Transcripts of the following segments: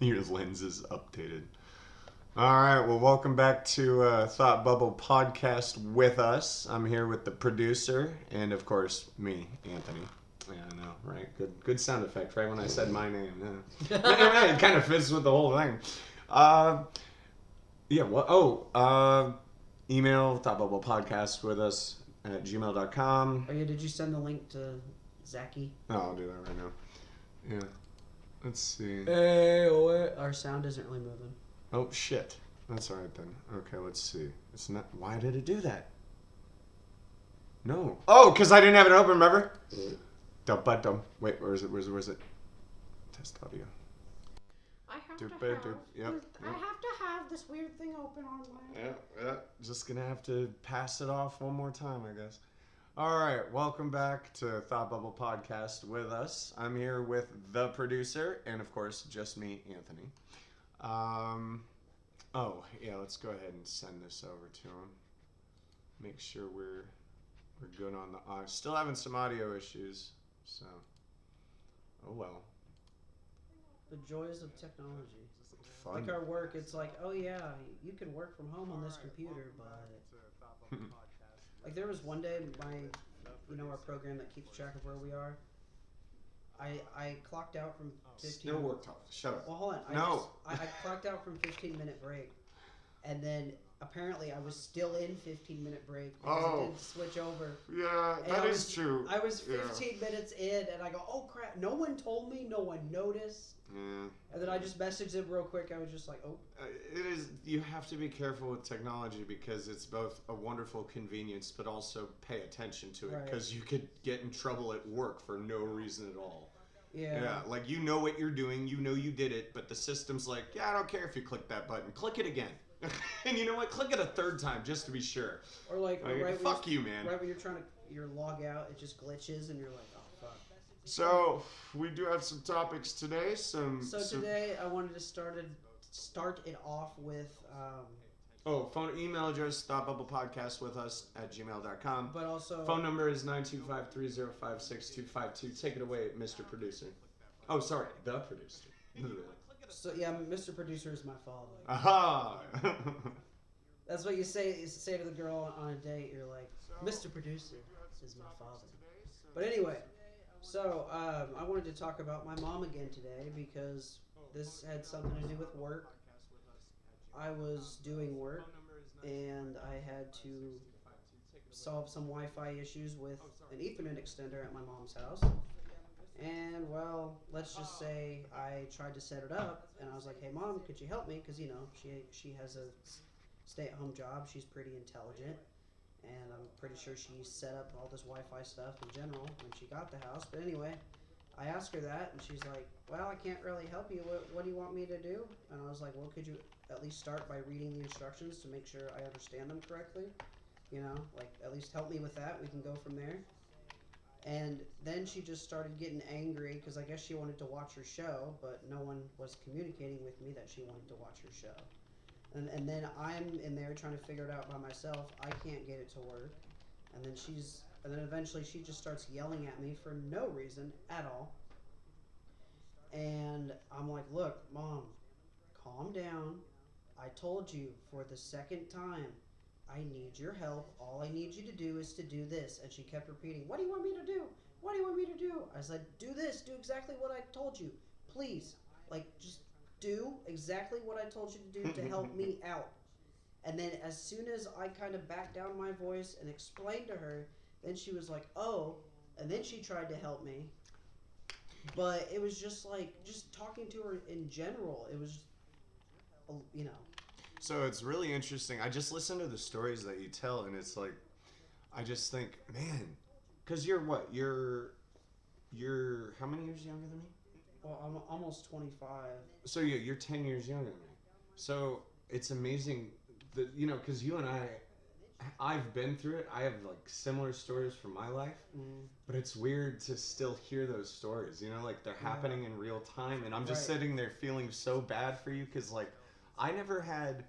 Your lens is updated. All right, well, welcome back to Thought Bubble Podcast with us. I'm here with the producer and, of course, me, Anthony. Yeah, I know, right? Good sound effect, right when I said my name. Yeah. It kind of fits with the whole thing. Uh, yeah, well, email thoughtbubblepodcast with us at gmail.com. Oh yeah, did you send the link to Zachy? Oh, I'll do that right now. Yeah. Let's see. Hey, our sound isn't really moving. Oh, shit. That's alright then. Okay, let's see. It's not. Why did it do that? No. Oh, because I didn't have it open, remember? Dum. Wait, where is it? Test audio. I have Doop, to have. doop. Yep. I have to have this weird thing open on my. Yeah. Just gonna have to pass it off one more time, I guess. Alright, welcome back to Thought Bubble Podcast with us. I'm here with the producer, and of course, just me, Anthony. Let's go ahead and send this over to him. Make sure we're good on the audio. Still having some audio issues, so oh well. The joys of technology. Fun. Like our work, it's like, oh yeah, you can work from home on this computer, but like there was one day our program that keeps track of where we are. I clocked out from 15. Still worked off. Shut up. Well, hold on. I clocked out from 15-minute break, and then apparently I was still in 15-minute break because it didn't switch over. Yeah, And that is true. I was 15 minutes in, and I go, oh crap! No one told me. No one noticed. Yeah. And then I just messaged him real quick. I was just like, oh. It is. You have to be careful with technology because it's both a wonderful convenience, but also pay attention to it because you could get in trouble at work for no reason at all. Yeah. Yeah, like you know what you're doing, you know you did it, but the system's like, yeah, I don't care if you click that button, click it again. And you know what? Click it a third time just to be sure. Or like fuck you, man. Right when you're trying to log out, it just glitches, and you're like, oh fuck. So we do have some topics today. Today I wanted to start it off with. Phone email address thoughtbubblepodcast with us at gmail.com. But also phone number is 925-305-6252. Take it away, Mr. Producer. Oh, sorry, the producer. So yeah, Mr. Producer is my father. Aha! That's what you say to the girl on a date. You're like, Mr. Producer is my father. But anyway, so I wanted to talk about my mom again today because this had something to do with work. I was doing work and I had to solve some Wi-Fi issues with an Ethernet extender at my mom's house. And well, let's just say I tried to set it up, and I was like, "Hey, Mom, could you help me?" Because she has a stay-at-home job. She's pretty intelligent, and I'm pretty sure she set up all this Wi-Fi stuff in general when she got the house. But anyway, I asked her that, and she's like, "Well, I can't really help you. What do you want me to do?" And I was like, "Well, could you at least start by reading the instructions to make sure I understand them correctly? Like at least help me with that. We can go from there." And then she just started getting angry because I guess she wanted to watch her show, but no one was communicating with me that she wanted to watch her show. And then I'm in there trying to figure it out by myself. I can't get it to work. And then eventually she just starts yelling at me for no reason at all. And I'm like, "Look, Mom, calm down. I told you for the second time. I need your help. All I need you to do is to do this." And she kept repeating, "What do you want me to do? What do you want me to do?" I said, "Do this. Do exactly what I told you. Please. Just do exactly what I told you to do to help me out." And then as soon as I kind of backed down my voice and explained to her, then she was like, "Oh." And then she tried to help me. But it was just talking to her in general. It was, So it's really interesting. I just listen to the stories that you tell, and it's like, I just think, man, because you're what? You're how many years younger than me? Well, I'm almost 25. So you're 10 years younger than me. So it's amazing that, because you and I've been through it. I have similar stories from my life, but it's weird to still hear those stories, they're happening in real time. And I'm just sitting there feeling so bad for you because I never had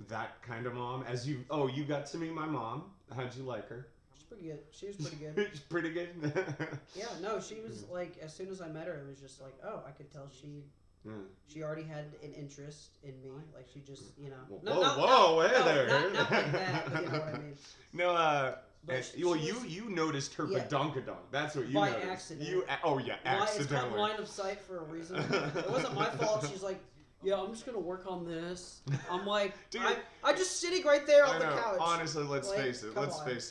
that kind of mom as you got to meet my mom. How'd you like her? She's pretty good. She was pretty good. She's pretty good? Yeah, no, she was as soon as I met her, it was just oh, I could tell she Yeah. She already had an interest in me. Like she just, you know. Whoa, hey there. Not like that, but you know what I mean. No, But you noticed her badonkadonk. That's what you by noticed. accident. Accidentally. It's called line of sight for a reason. It wasn't my fault. She's like, yeah, I'm just gonna work on this. I'm like, dude, I'm just sitting right there on the couch. Honestly, let's like, face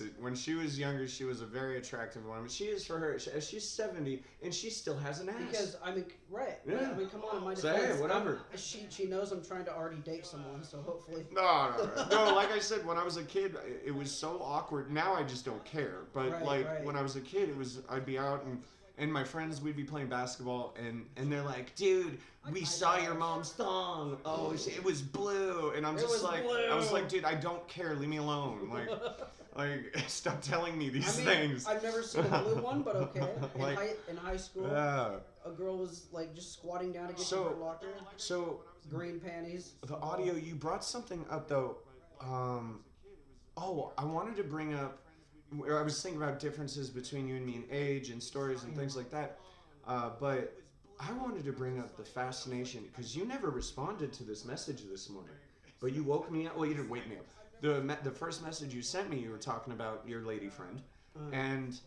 it. When she was younger, she was a very attractive woman. She is for her. She's 70 and she still has an ass. Because I mean, right? Yeah. I mean, come on, in my So, defense. hey, whatever. She knows I'm trying to already date someone, so hopefully. No. Like I said, when I was a kid, it was so awkward. Now I just don't care. But when I was a kid, I'd be out and my friends, we'd be playing basketball, and they're like, dude, we saw your mom's thong. Oh, it was blue. And I was like, dude, I don't care. Leave me alone. Like, stop telling me these things. I've never seen a blue one, but okay. In high school, a girl was like just squatting down to get to her locker. So green panties. The audio, you brought something up though. I wanted to bring up. I was thinking about differences between you and me in age and stories and things like that. But I wanted to bring up the fascination, because you never responded to this message this morning. But you woke me up. Well, you didn't wake me up. The first message you sent me, you were talking about your lady friend. And...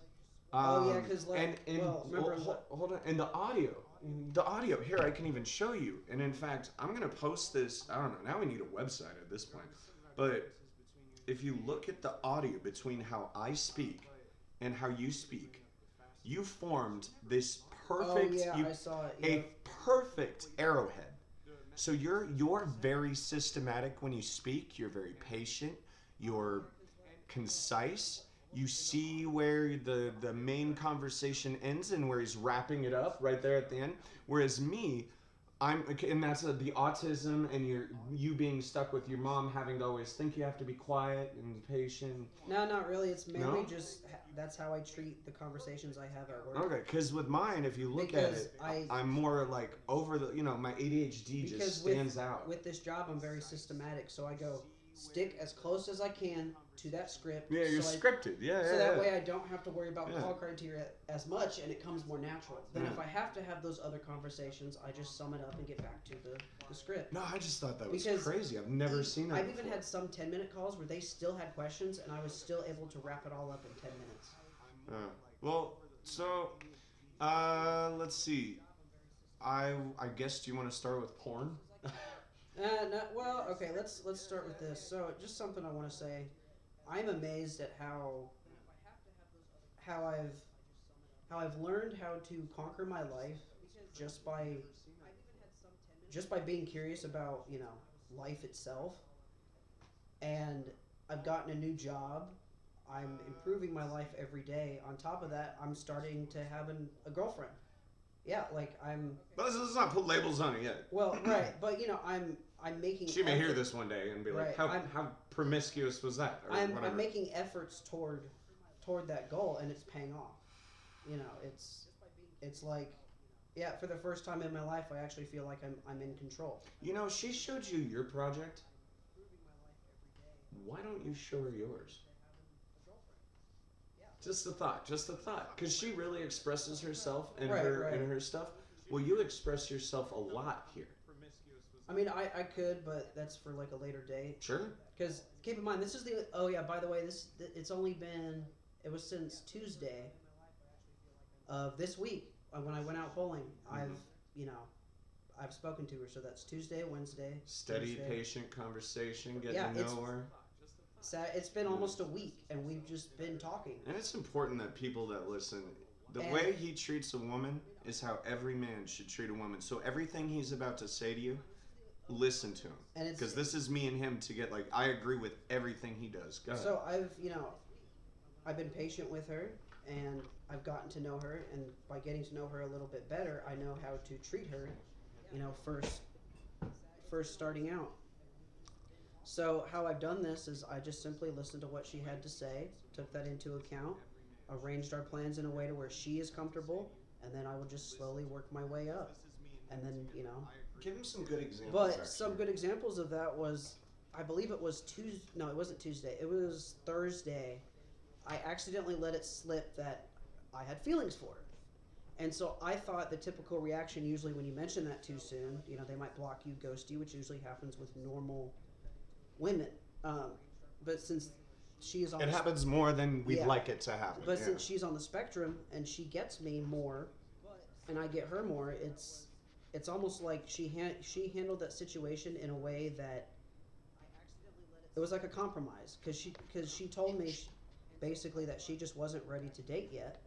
because hold on. And the audio, here, I can even show you. And in fact, I'm going to post this. I don't know. Now we need a website at this point. But... if you look at the audio between how I speak and how you speak, you formed this perfect, I saw it. Yeah. a perfect arrowhead. So you're very systematic when you speak. You're very patient. You're concise. You see where the main conversation ends and where he's wrapping it up right there at the end. Whereas me, and that's the autism and you being stuck with your mom having to always think you have to be quiet and patient. No, not really. It's mainly just that's how I treat the conversations I have at work. Okay, because with mine, if you look at it, I'm more like over the, my ADHD just stands out. With this job, I'm very systematic, so I go stick as close as I can to that script. Yeah, you're scripted. So that way I don't have to worry about call criteria as much, and it comes more natural. Then if I have to have those other conversations, I just sum it up and get back to the script. No, I just thought that was crazy. I've never seen that I've before. even had some 10-minute calls where they still had questions, and I was still able to wrap it all up in 10 minutes. Let's see. I guess, do you want to start with porn? Okay, let's start with this. So, just something I want to say. I'm amazed at how I've learned how to conquer my life just by being curious about, life itself. And I've gotten a new job. I'm improving my life every day. On top of that, I'm starting to have a girlfriend. Yeah, Let's not put labels on it yet. Well, right, but I'm making. She may hear this one day and be like, "How promiscuous was that?" Or I'm making efforts toward that goal, and it's paying off. It's like, for the first time in my life, I actually feel like I'm in control. She showed you your project. Why don't you show her yours? Just a thought. Because she really expresses herself and her stuff. Well, you express yourself a lot here. I mean, I could, but that's for like a later date. Sure. Because keep in mind, this is by the way, it was since Tuesday of this week when I went out bowling. Mm-hmm. I've spoken to her, so that's Tuesday, Wednesday. Steady, Thursday. Patient conversation, getting to know her. It's been almost a week, and we've just been talking. And it's important that people that listen, the way he treats a woman is how every man should treat a woman. So everything he's about to say to you, listen to him. Because this is me and him to get, I agree with everything he does. Go ahead. So I've been patient with her, and I've gotten to know her, and by getting to know her a little bit better, I know how to treat her, first starting out. So how I've done this is I just simply listened to what she had to say, took that into account, arranged our plans in a way to where she is comfortable, and then I will just slowly work my way up. And then, Give him some good examples. But some good examples of that was, I believe it was Tuesday. No, it wasn't Tuesday. It was Thursday. I accidentally let it slip that I had feelings for her. And so I thought the typical reaction usually when you mention that too soon, you know, they might block you, ghost you, which usually happens with normal women. But since she is on It happens more than we'd like it to happen. But since she's on the spectrum and she gets me more, and I get her more, it's almost like she handled that situation in a way that it was like a compromise because she told me basically that she just wasn't ready to date yet.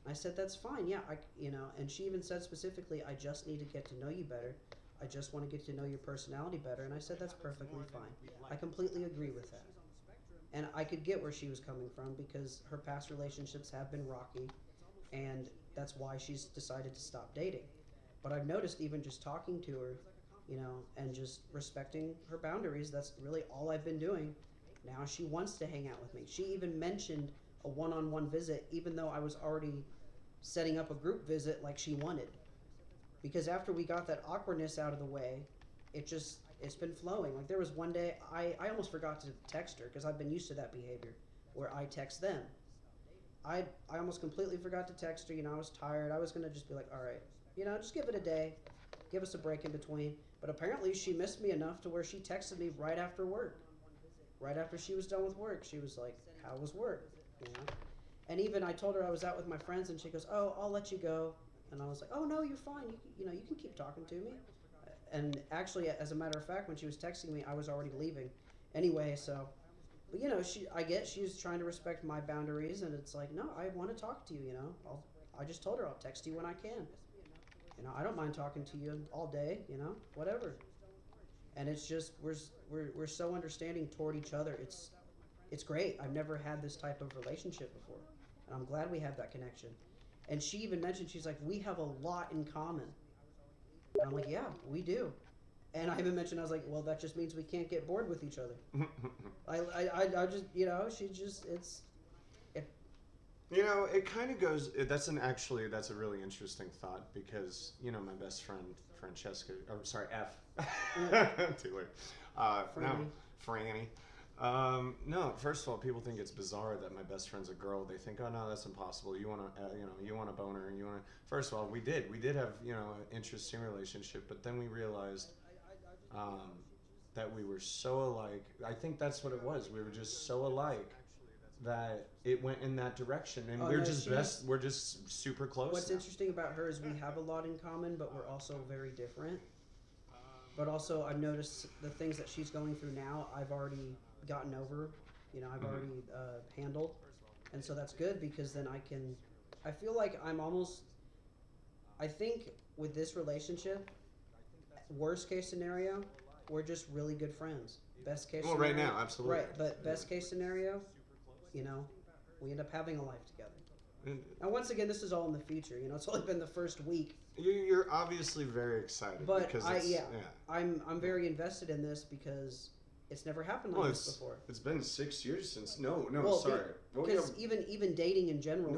I said that's fine, yeah, and she even said specifically, I just need to get to know you better. I just want to get to know your personality better, and I said that's perfectly fine. I completely agree with that. And I could get where she was coming from because her past relationships have been rocky, and that's why she's decided to stop dating. But I've noticed even just talking to her, you know, and just respecting her boundaries, that's really all I've been doing. Now she wants to hang out with me. She even mentioned a one-on-one visit, even though I was already setting up a group visit like she wanted. Because after we got that awkwardness out of the way, it's been flowing. Like there was one day I almost forgot to text her because I've been used to that behavior where I text them. I almost completely forgot to text her. You know, I was tired. I was going to just be like, all right, you know, just give it a day. Give us a break in between. But apparently she missed me enough to where she texted me right after work. Right after she was done with work. She was like, how was work? You know? And even I told her I was out with my friends and she goes, oh, I'll let you go. And I was like, oh, no, you're fine. You know, you can keep talking to me. And actually, as a matter of fact, when she was texting me, I was already leaving. Anyway, so, but you know, she's trying to respect my boundaries, and it's like, no, I want to talk to you. You know, I just told her I'll text you when I can. You know, I don't mind talking to you all day. You know, whatever. And it's just we're so understanding toward each other. It's great. I've never had this type of relationship before, and I'm glad we have that connection. And she even mentioned, she's like, we have a lot in common. And I'm like, yeah, we do. And I even mentioned, I was like, well, that just means we can't get bored with each other. I just, you know, You know, it kind of goes, that's a really interesting thought because, you know, my best friend, Francesca, F. Too late. Franny. No, first of all, people think it's bizarre that my best friend's a girl. They think, oh no, that's impossible. You want to, you want a boner, and you want to. First of all, we did have, you know, an interesting relationship, but then we realized that we were so alike. I think that's what it was. We were just so alike that it went in that direction, and we're just super close. What's interesting about her is we have a lot in common, but we're also very different. But also, I've noticed the things that she's going through now, I've already gotten over, you know, I've already handled, and so that's good because then I feel like I think with this relationship, worst case scenario, we're just really good friends. Best case scenario, right now, absolutely. Right, but best case scenario, you know, we end up having a life together. Now, once again, this is all in the future. You know, it's only been the first week. You're obviously very excited, but because I'm very invested in this because it's never happened like this before. It's been 6 years since. No, sorry. Because even dating in general,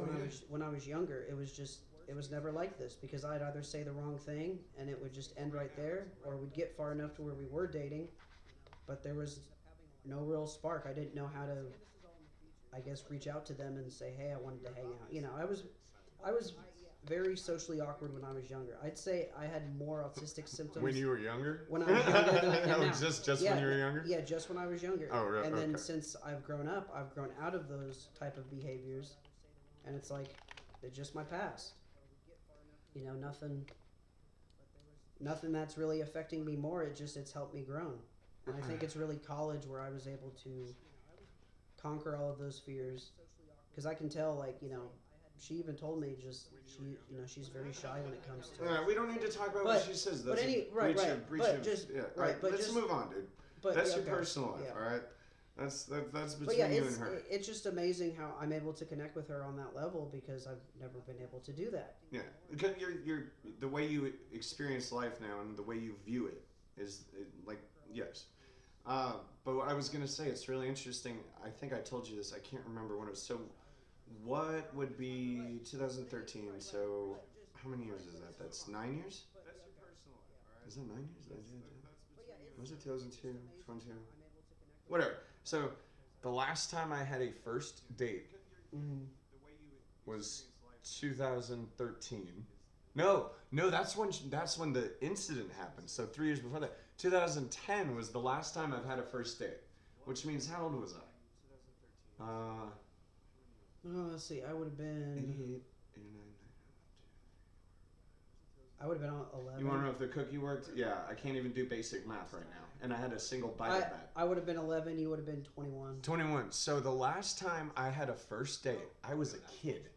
when I was younger, it was never like this because I'd either say the wrong thing and it would just end right there, or we'd get far enough to where we were dating, but there was no real spark. I didn't know how to, I guess, reach out to them and say, hey, I wanted to hang out. You know, I was very socially awkward when I was younger. I'd say I had more autistic symptoms. When you were younger? When I was younger than I am now. Just when you were younger? Yeah, just when I was younger. Oh, right. And then since I've grown up, I've grown out of those type of behaviors, and it's like they're just my past. You know, nothing that's really affecting me more. It's helped me grow. And I think it's really college where I was able to conquer all of those fears, because I can tell, like, you know, she even told me she's very shy when it comes to. We don't need to talk about what she says. That's let's move on, dude. That's your personal life, all right? That's between you and her. It's just amazing how I'm able to connect with her on that level because I've never been able to do that. Yeah, because you're the way you experience life now and the way you view it is like yes. But what I was gonna say, it's really interesting. I think I told you this. I can't remember when it was. So, what would be 2013? So, how many years is that? That's 9 years. Is that 9 years? Was it 2002, 22? Whatever. So, the last time I had a first date was 2013. No, that's when the incident happened. So 3 years before that, 2010 was the last time I've had a first date, which means how old was I? Let's see. I would have been. 88, 89. I would have been on 11. You want to know if the cookie worked? Yeah, I can't even do basic math right now, and I had a single bite of that. I would have been 11. You would have been 21. 21. So the last time I had a first date, I was a kid.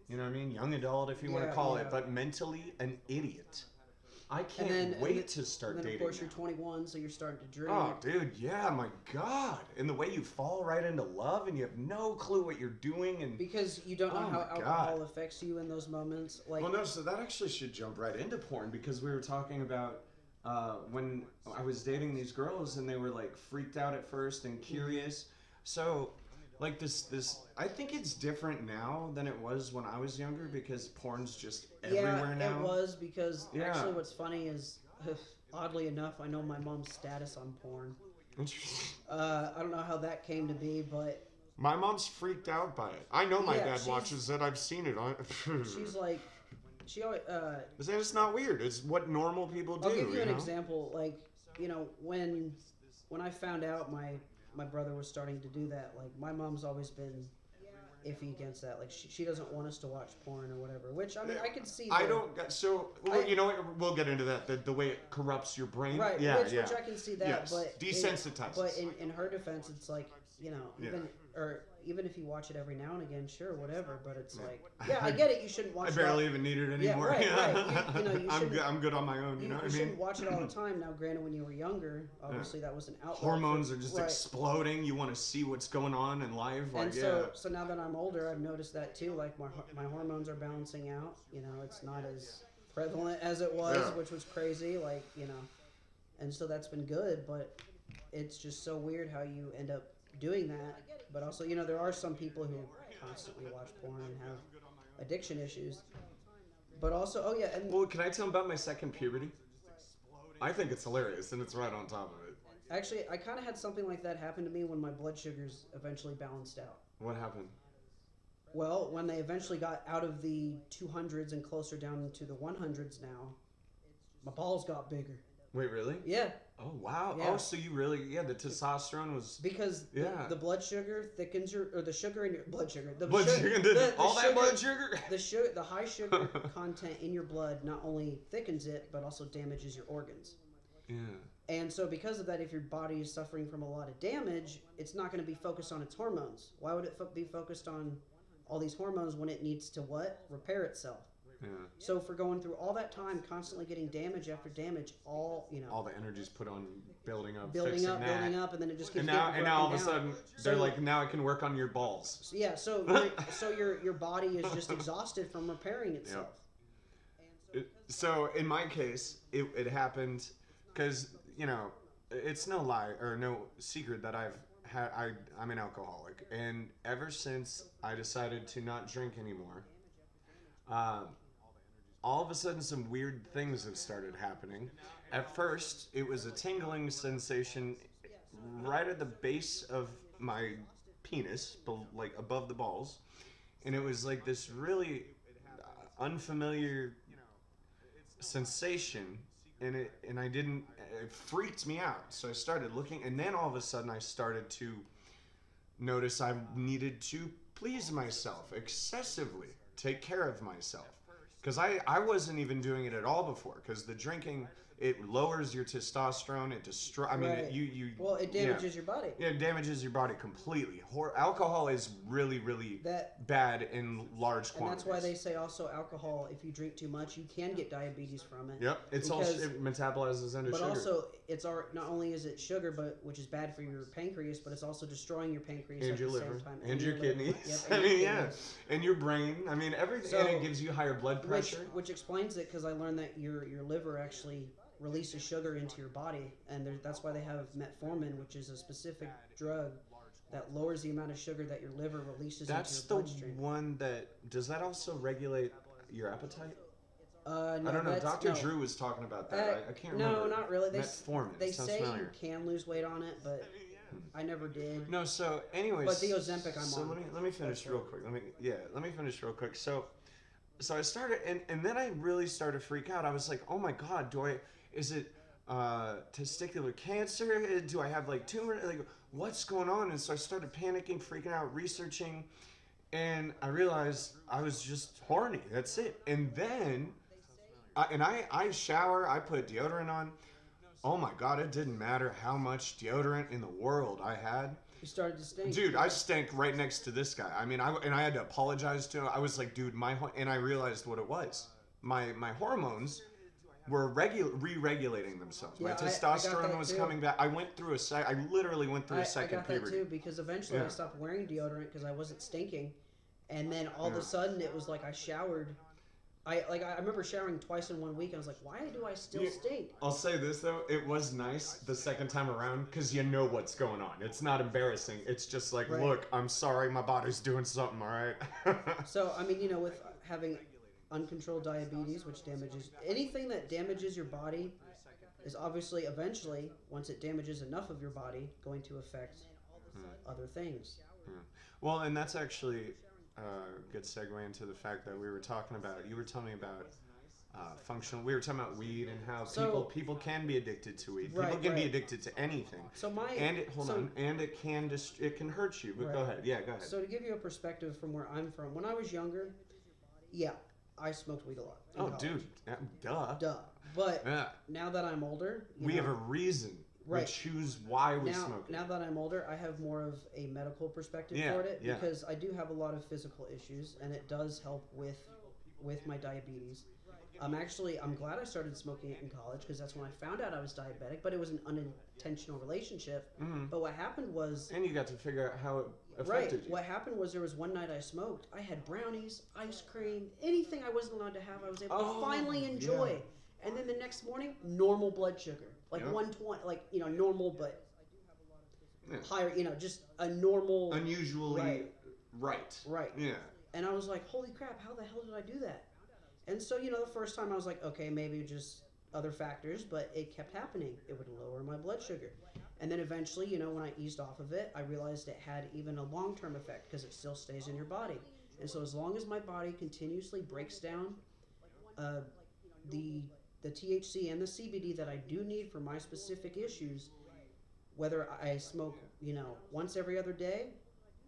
You know what I mean? Young adult, if you want to call it, but mentally an idiot. I can't wait to start dating. And then, of course, now. you're 21, so you're starting to drink. Oh, dude, yeah, my God. And the way you fall right into love and you have no clue what you're doing. And because you don't know how alcohol affects you in those moments. Like, well, no, so that actually should jump right into porn because we were talking about when I was dating these girls and they were like freaked out at first and curious. So, like this, I think it's different now than it was when I was younger because porn's just everywhere now. Yeah, it was because actually what's funny is, oddly enough, I know my mom's status on porn. Interesting. I don't know how that came to be, but... My mom's freaked out by it. I know my dad watches it. I've seen it on... She's like... She always... it's not weird. It's what normal people do. I'll give you an example. Like, you know, when I found out my brother was starting to do that, like, my mom's always been iffy against that. Like, she doesn't want us to watch porn or whatever, which, I mean, I can see you know what, we'll get into that, the way it corrupts your brain. Right, which I can see that, yes. but... Desensitizes. But in her defense, it's like, you know, even if you watch it every now and again, sure, whatever. But it's like, I get it. You shouldn't watch. I barely even need it anymore. Yeah, right. You know, I'm good on my own. You know what I mean? You shouldn't watch it all the time. Now, granted, when you were younger, obviously that was an outlet. Hormones are just exploding. You want to see what's going on in life. Like, and so now that I'm older, I've noticed that too. Like my hormones are balancing out. You know, it's not as prevalent as it was, which was crazy. Like, you know, and so that's been good. But it's just so weird how you end up doing that. But also, you know, there are some people who constantly watch porn and have addiction issues. But also, and... Well, can I tell them about my second puberty? I think it's hilarious, and it's right on top of it. Actually, I kind of had something like that happen to me when my blood sugars eventually balanced out. What happened? Well, when they eventually got out of the 200s and closer down to the 100s now, my balls got bigger. Wait, really? Yeah. Oh, wow. Yeah. Oh, so you really, the testosterone was... Because the blood sugar thickens the sugar in your blood sugar. The blood sugar? Blood sugar? The high sugar content in your blood not only thickens it, but also damages your organs. Yeah. And so because of that, if your body is suffering from a lot of damage, it's not going to be focused on its hormones. Why would it be focused on all these hormones when it needs to what? Repair itself. Yeah. So for going through all that time, constantly getting damage after damage, all the energy's put on building up, building up, and then it just keeps and now all of a sudden they're like, now I can work on your balls. Yeah. So your body is just exhausted from repairing itself. Yep. So in my case, it happened because it's no lie or no secret that I'm an alcoholic, and ever since I decided to not drink anymore. All of a sudden some weird things have started happening. At first, it was a tingling sensation right at the base of my penis, like above the balls. And it was like this really unfamiliar sensation. And it freaked me out. So I started looking, and then all of a sudden I started to notice I needed to please myself excessively, take care of myself. Because I wasn't even doing it at all before. Because the drinking, it lowers your testosterone. It destroys. I mean, it damages your body. Yeah, it damages your body completely. Alcohol is really, really bad in large quantities. And that's why they say also alcohol. If you drink too much, you can get diabetes from it. Yep, it metabolizes into sugar. But also, not only is it sugar, which is bad for your pancreas, but it's also destroying your pancreas and your liver, same time. And your kidneys. Yep, and your brain. I mean, everything. So, and it gives you higher blood pressure. Which explains it, because I learned that your liver actually releases sugar into your body, and that's why they have metformin, which is a specific drug that lowers the amount of sugar that your liver releases into your bloodstream. That's the one does that also regulate your appetite? No, I don't know. Dr. Drew was talking about that. I can't remember. No, not really. Metformin. They say you can lose weight on it, but I never did. No, so anyways. But the Ozempic I'm on. Let me finish real quick. Let me finish real quick. so I started, and then I really started to freak out. I was like, oh my God, is it testicular cancer? Do I have like tumor? Like, what's going on? And so I started panicking, freaking out, researching, and I realized I was just horny. That's it. And then, I shower, I put deodorant on. Oh my God, it didn't matter how much deodorant in the world I had. You started to stink. Dude, I stank right next to this guy. I mean, I had to apologize to him. I was like, dude, and I realized what it was. My hormones were re-regulating themselves. Yeah, My I got testosterone that was too. coming back. I went through I literally went through a I second got puberty. that too, because eventually Yeah. I stopped wearing deodorant because I wasn't stinking, and then all of Yeah. a sudden it was like I showered. I remember showering twice in 1 week, and I was like, why do I still You- stink? I'll say this though, it was nice the second time around because you know what's going on. It's not embarrassing. It's just like, Right. look, I'm sorry, my body's doing something, all right? So I mean, with having uncontrolled diabetes, which damages anything that damages your body, is obviously eventually, once it damages enough of your body, going to affect other things. Well, and that's actually a good segue into the fact that you were telling me about functional. We were talking about weed and how So- people can be addicted to weed. Right, People can be right. addicted to anything, So and it can it can hurt you. But Right. go ahead, yeah, go ahead. So to give you a perspective from where I'm from, when I was younger, yeah, I smoked weed a lot. in Oh, college. dude, duh. Duh. But Yeah, now that I'm older, we have a reason. Right. We choose why we smoke it. Now that I'm older, I have more of a medical perspective Yeah, toward it yeah. because I do have a lot of physical issues, and it does help with my diabetes. I'm glad I started smoking it in college because that's when I found out I was diabetic. But it was an unintentional relationship. Mhm. But what happened was And you got to figure out how it right. affected you. What happened was there was one night I smoked. I had brownies, ice cream, anything I wasn't allowed to have. I was able to finally enjoy. yeah. And then the next morning, normal blood sugar, like Yeah. 120, like normal but Yeah. higher. Just a normal. Unusually right. Right. Yeah. And I was like, holy crap, how the hell did I do that? And so, the first time I was like, okay, maybe just other factors, but it kept happening. It would lower my blood sugar. And then eventually, when I eased off of it, I realized it had even a long-term effect because it still stays in your body. And so as long as my body continuously breaks down the THC and the CBD that I do need for my specific issues, whether I smoke, once every other day,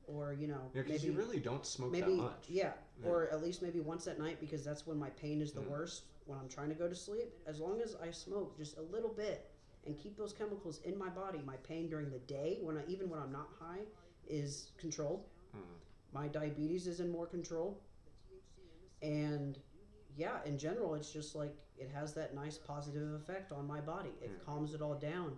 or Yeah, because maybe you really don't smoke maybe that much. yeah, or at least maybe once at night because that's when my pain is the worst when I'm trying to go to sleep. As long as I smoke just a little bit and keep those chemicals in my body, my pain during the day even when I'm not high is controlled. My diabetes is in more control, and yeah, in general it's just like it has that nice positive effect on my body. It calms it all down.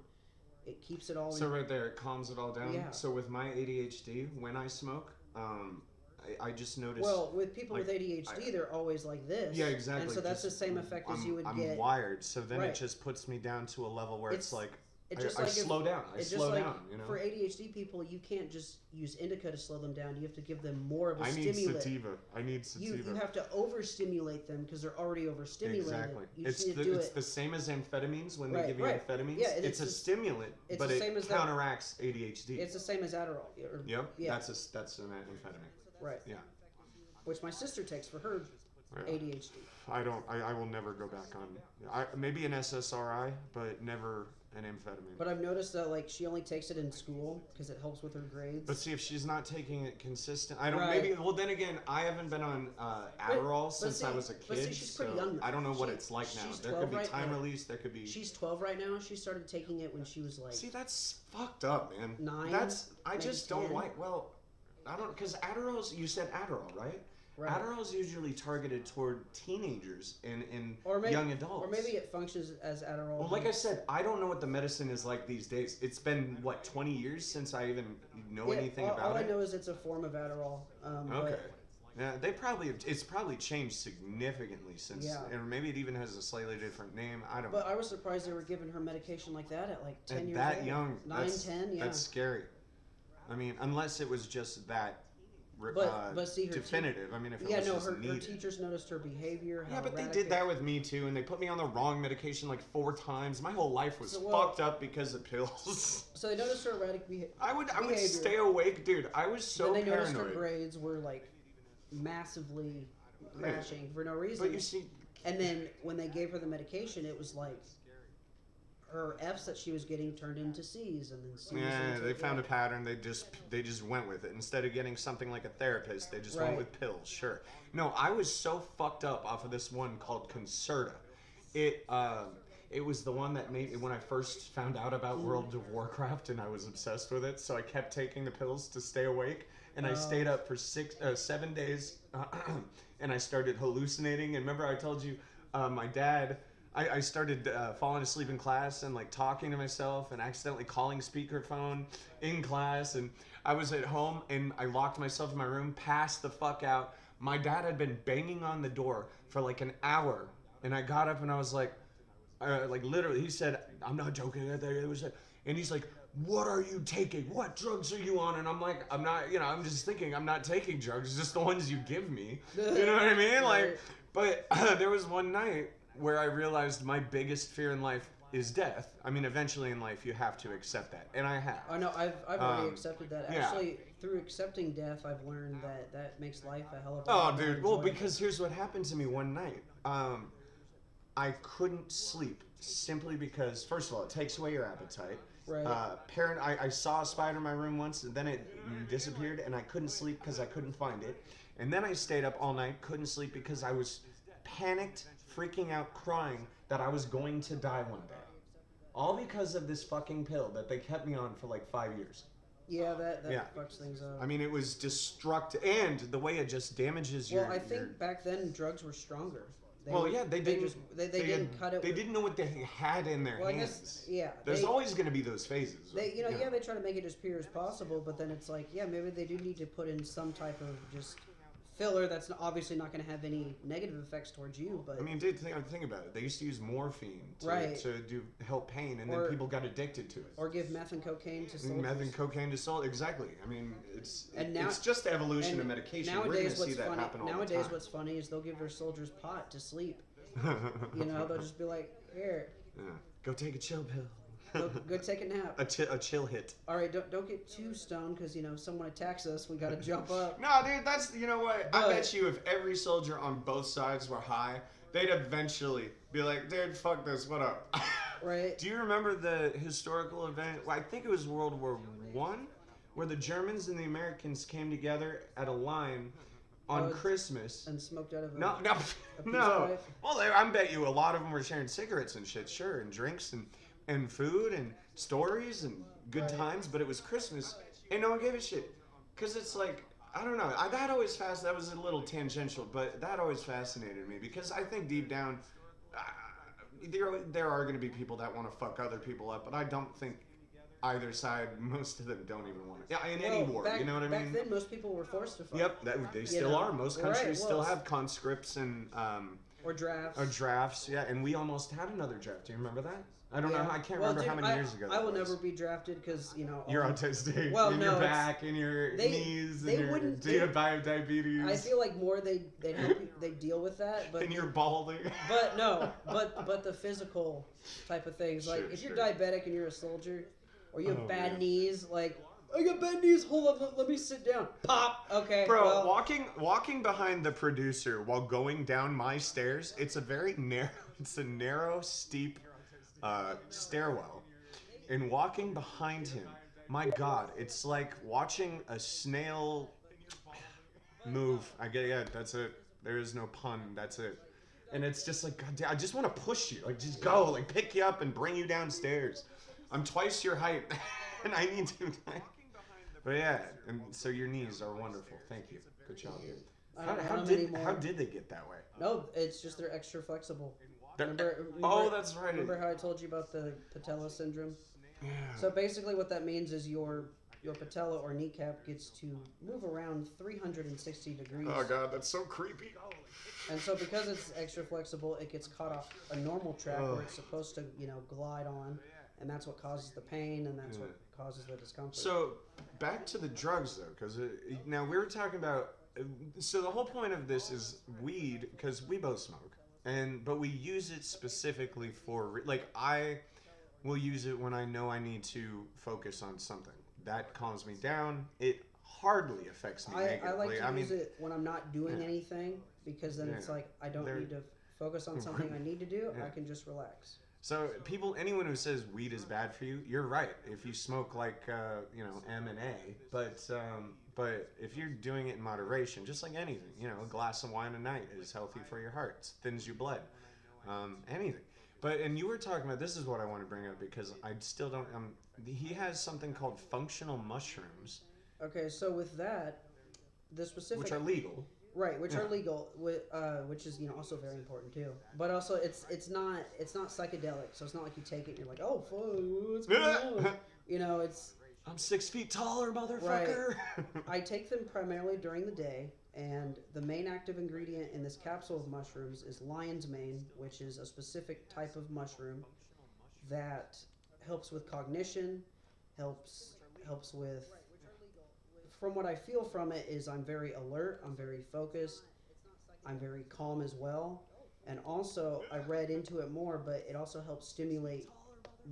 It keeps it all So right there, it calms it all down. Yeah. So with my ADHD, when I smoke, I just notice. well, with people with like, ADHD, they're always like this. yeah, exactly. And so that's the just- same effect as you would I'm get. wired, so then Right. it just puts me down to a level where it's like It's just I like if- slow down. I It's slow just like down. for ADHD people, you can't just use indica to slow them down. You have to give them more of a I need stimulant. sativa. I need sativa. You have to overstimulate them because they're already overstimulated. Exactly. You It's just need to do it's it. the same as amphetamines when Right, they give you right. amphetamines. Yeah, it's a just- stimulant, it's but the it same as that- counteracts ADHD. It's the same as Adderall. Yep. Yeah. That's an amphetamine. Right. Yeah. Which my sister takes for her Yeah. ADHD. I will never go back on. Maybe an SSRI, but never an amphetamine. But I've noticed that she only takes it in school because it helps with her grades. But see, if she's not taking it consistent, I don't. Right. Maybe. Well, then again, I haven't been on Adderall since I was a but see, kid. she's pretty so young. I don't know what She- it's like now. she's There 12 could be right time now. release. There could be. She's 12 right now. She started taking it when she was like See, that's fucked up, man. 9, I maybe just don't 10. like. Well, I don't because Adderall's. You said Adderall, right? Right. Adderall's usually targeted toward teenagers and Or maybe, young adults. Or maybe it functions as Adderall. Well, like I said, I don't know what the medicine is like these days. It's been, what, 20 years since I even know anything about all it? I know is it's a form of Adderall. Okay. Yeah, it's probably changed significantly since, Yeah. or maybe it even has a slightly different name. I don't know. But I was surprised they were giving her medication like that at 10 At years that old. young, 9, 10, yeah. That's scary. I mean, unless it was just that But see, her definitive. I mean, if it Yeah, was no, just her needed. teachers noticed her behavior. Yeah, how but they erratic did it- that with me too, and they put me on the wrong medication like 4 times. My whole life was So, well- fucked up because of pills. So they noticed her erratic behavior. I would behavior. stay awake, dude. I was so Then they noticed her paranoid. grades were massively crashing for no reason. But you see, and then when they gave her the medication, it was like her F's that she was getting turned into C's, and then C's. yeah, they found a pattern. They just went with it instead of getting something like a therapist. They just Right. went with pills. Sure. No, I was so fucked up off of this one called Concerta. It was the one that made when I first found out about World of Warcraft, and I was obsessed with it. So I kept taking the pills to stay awake, and I stayed up for 7 days, and I started hallucinating. And remember, I told you, my dad. I started falling asleep in class and like talking to myself and accidentally calling speakerphone in class. And I was at home and I locked myself in my room, passed the fuck out. My dad had been banging on the door for like an hour, and I got up and I was like literally, he said, "I'm not joking." It was, and he's like, "What are you taking? What drugs are you on?" And I'm like, "I'm not. I'm just thinking, I'm not taking drugs. Just the ones you give me." You know what I mean? Like, but there was one night where I realized my biggest fear in life is death. I mean, eventually in life you have to accept that, and I have. I know, I've already accepted that. yeah. Actually, through accepting death, I've learned that makes life a hell of a Oh, lot more dude. Well, enjoyable. because here's what happened to me one night. I couldn't sleep simply because, first of all, it takes away your appetite. Right. I saw a spider in my room once, and then it disappeared, and I couldn't sleep because I couldn't find it. And then I stayed up all night, couldn't sleep because I was panicked, freaking out, crying that I was going to die one day. All because of this fucking pill that they kept me on for like 5 years. Yeah, that Yeah. fucks things up. I mean, it was destructive, and the way it just damages your... Well, I think back then drugs were stronger. They didn't. They didn't cut it. They didn't know what they had in their Well, I hands. guess, yeah. There's always going to be those phases. They they try to make it as pure as possible, but then it's like, yeah, maybe they do need to put in some type of just filler that's obviously not going to have any negative effects towards you. But I mean, dude, think about it. They used to use morphine Right. to help pain, and Or- then people got addicted to it. or give meth and cocaine to soldiers. Meth and cocaine to soldiers. Exactly. I mean, it's just the evolution and of medication. We're Nowadays, going to see what's that funny? happen all Nowadays, the time. what's funny is they'll give their soldiers pot to sleep. You know, they'll just be like, "Here, Yeah. Go take a chill pill. go take a nap." a chill hit. All right, don't get too stoned because if someone attacks us, we got to jump up. No, dude, that's, you know what? I But- bet you if every soldier on both sides were high, they'd eventually be like, dude, fuck this, what up? Right. Do you remember the historical event? Well, I think it was World War I, where the Germans and the Americans came together at a line on Oh, Christmas. And smoked out of a No, peace no. pipe? Well, I bet you a lot of them were sharing cigarettes and shit, sure, and drinks and food and stories and good Right. times, but it was Christmas and no one gave a shit. Because it's like, I don't know, that was a little tangential, but that always fascinated me because I think deep down, there are going to be people that want to fuck other people up, but I don't think either side, most of them don't even want to. Yeah, in any war, back, you know what I mean? Back then, most people were forced to fight. Yep, they still are. Most Right, countries still well, have conscripts and Or drafts. drafts. Yeah, and we almost had another draft. Do you remember that? I don't know. I can't Well, remember dude, how many years ago. I that will was. never be drafted because You're autistic. Well, in no, your it's- back, in your they- knees, they and your wouldn't- do you they- have diabetes? I feel like more they help you, they deal with that, but and you're balding. but no, but the physical type of things, like Sure, if you're sure. diabetic and you're a soldier, or you have Oh, bad man. knees, like I got bad knees. Hold on, let me sit down. Pop. Okay, Bro, well, walking behind the producer while going down my stairs, it's a very narrow, steep stairwell. And walking behind him, my God, it's like watching a snail move. That's it. There is no pun. That's it. And it's just like, God damn, I just want to push you. Like, just go. Like, pick you up and bring you downstairs. I'm twice your height, and I need to. But yeah, and so your knees are wonderful. Thank you. Good job. I don't want them anymore. How did they get that way? No, it's just they're extra flexible. They're- Remember, that's right. Remember how I told you about the patella syndrome? Yeah. So basically, what that means is your patella or kneecap gets to move around 360 degrees. Oh God, that's so creepy. And so because it's extra flexible, it gets caught off a normal track where it's supposed to, glide on, and that's what causes the pain, and that's what causes the discomfort. So back to the drugs though, because now we were talking about. So the whole point of this is weed, because we both smoke, but we use it specifically for I will use it when I know I need to focus on something that calms me down. It hardly affects me I negatively. like to use it when I'm not doing anything. because then it's Yeah. like I don't They're- need to focus on something I need to do. Yeah. I can just relax. So anyone who says weed is bad for you, you're right. If you smoke like M and A, but if you're doing it in moderation, just like anything, a glass of wine a night is healthy for your heart. It thins your blood. Anything. And you were talking about, this is what I want to bring up because I still don't. He has something called functional mushrooms, Okay, so with that, the specific which are legal. right, which Yeah. are legal, which is also very important too. But also, it's not psychedelic, so it's not like you take it and you're like, oh, fuck, what's going on? It's I'm 6 feet taller, motherfucker. I take them primarily during the day, and the main active ingredient in this capsule of mushrooms is lion's mane, which is a specific type of mushroom that helps with cognition, helps with. From what I feel from it is I'm very alert, I'm very focused, I'm very calm as well, and also I read into it more, but it also helps stimulate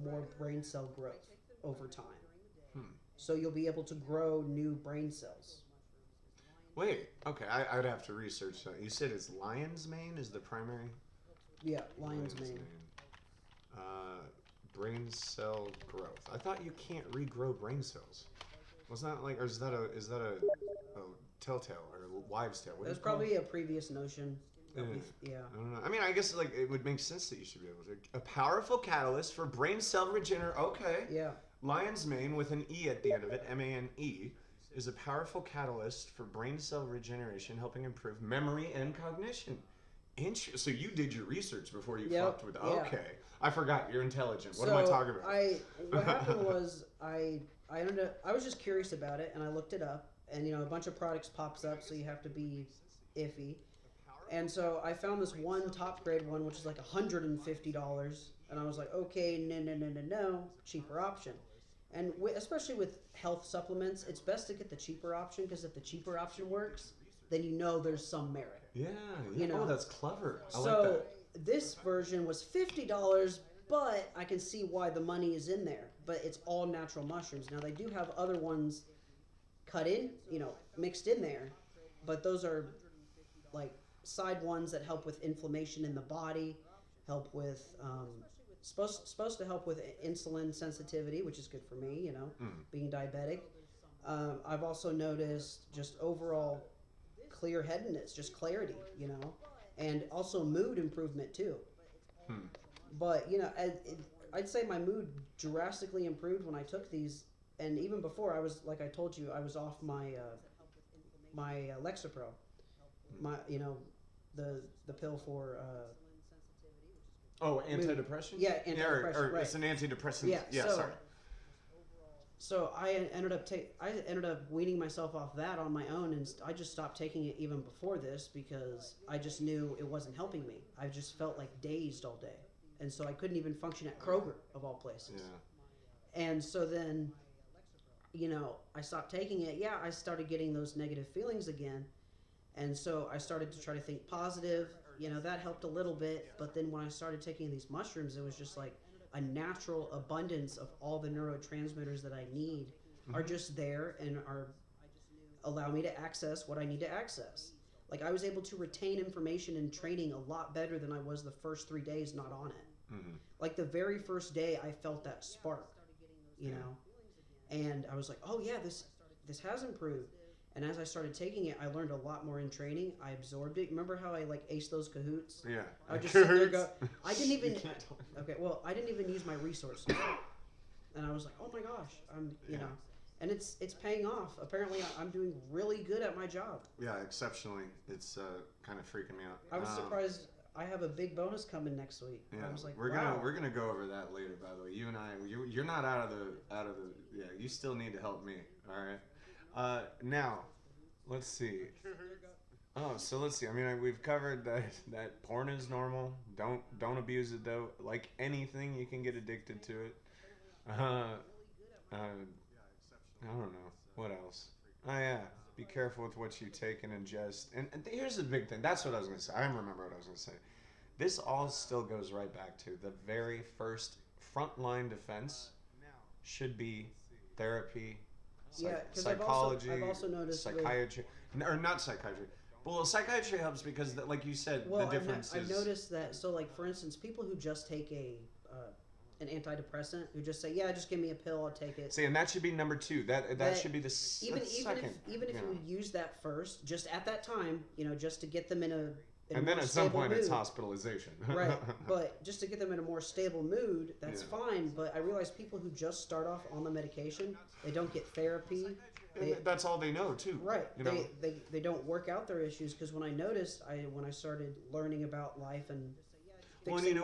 more brain cell growth over time. So you'll be able to grow new brain cells. Wait, okay, I would have to research that. You said it's lion's mane is the primary? Yeah, lion's mane. Brain cell growth. I thought you can't regrow brain cells. Wasn't that like, or is that a telltale or wives' tale? What That's do you call probably it? a previous notion. Yeah. Yeah. I don't know. I mean, I guess like it would make sense that you should be able to. A powerful catalyst for brain cell regeneration. Okay. Yeah. Lion's mane with an E at the end of it, M-A-N-E, is a powerful catalyst for brain cell regeneration, helping improve memory and cognition. So you did your research before you fucked with. Yeah. Okay, I forgot. You're intelligent. What am I talking about? What happened was I was just curious about it, and I looked it up, and a bunch of products pops up, so you have to be iffy. And so I found this one top grade one, which is like $150, and I was like, okay, no, cheaper option. And especially with health supplements, it's best to get the cheaper option, because if the cheaper option works, then there's some merit. Yeah. Oh, that's clever. I like that. This version was $50, but I can see why the money is in there. But it's all natural mushrooms. Now, they do have other ones cut in, mixed in there, but those are like side ones that help with inflammation in the body, help with supposed to help with insulin sensitivity, which is good for me, being diabetic. I've also noticed just overall clear-headedness, just clarity, and also mood improvement too. But I'd say my mood drastically improved when I took these, and even before like I told you, I was off my my Lexapro, the pill for. Antidepressant? Yeah, antidepressant. Right. It's an antidepressant. Yeah. Sorry. So I ended up weaning myself off that on my own, and I just stopped taking it even before this because I just knew it wasn't helping me. I just felt like dazed all day, and so I couldn't even function at Kroger of all places. Yeah. And so then, I stopped taking it. Yeah, I started getting those negative feelings again, and so I started to try to think positive. That helped a little bit, but then when I started taking these mushrooms, it was just like a natural abundance of all the neurotransmitters that I need are just there and allow me to access what I need to access. Like I was able to retain information and training a lot better than I was the first 3 days not on it. Like the very first day I felt that spark, and I was like, oh yeah, this has improved. And as I started taking it, I learned a lot more in training. I absorbed it. Remember how I aced those Kahoots? Yeah. I would just sit there and go. I didn't even. Okay, well, I didn't even use my resources, and I was like, oh my gosh, and it's paying off. Apparently, I'm doing really good at my job. Yeah, exceptionally. It's kind of freaking me out. I was surprised. I have a big bonus coming next week. Yeah, I was like, we're wow. gonna go over that later. By the way, you and I, you're not out of the. Yeah, you still need to help me. All right. Now, let's see. Oh, so let's see. I mean, we've covered that porn is normal. Don't abuse it though. Like anything, you can get addicted to it. I don't know. What else? Oh yeah. Be careful with what you take and ingest. And here's the big thing. That's what I was gonna say. I remember what I was gonna say. This all still goes right back to the very first frontline defense should be therapy. Yeah, because psychology, I've also noticed psychiatry, or not psychiatry, Well, psychiatry helps because, like you said, Well, the difference I've is... noticed that. So, like for instance, people who just take an antidepressant, who just say, "Yeah, just give me a pill, I'll take it." See, and that should be number 2. That should be the even if you use that first, just at that time, just to get them in a and then at some point mood. It's hospitalization. Right, but just to get them in a more stable mood, that's fine. But I realize people who just start off on the medication, they don't get therapy. That's all they know too. Right. They don't work out their issues, because when I started learning about life and fixing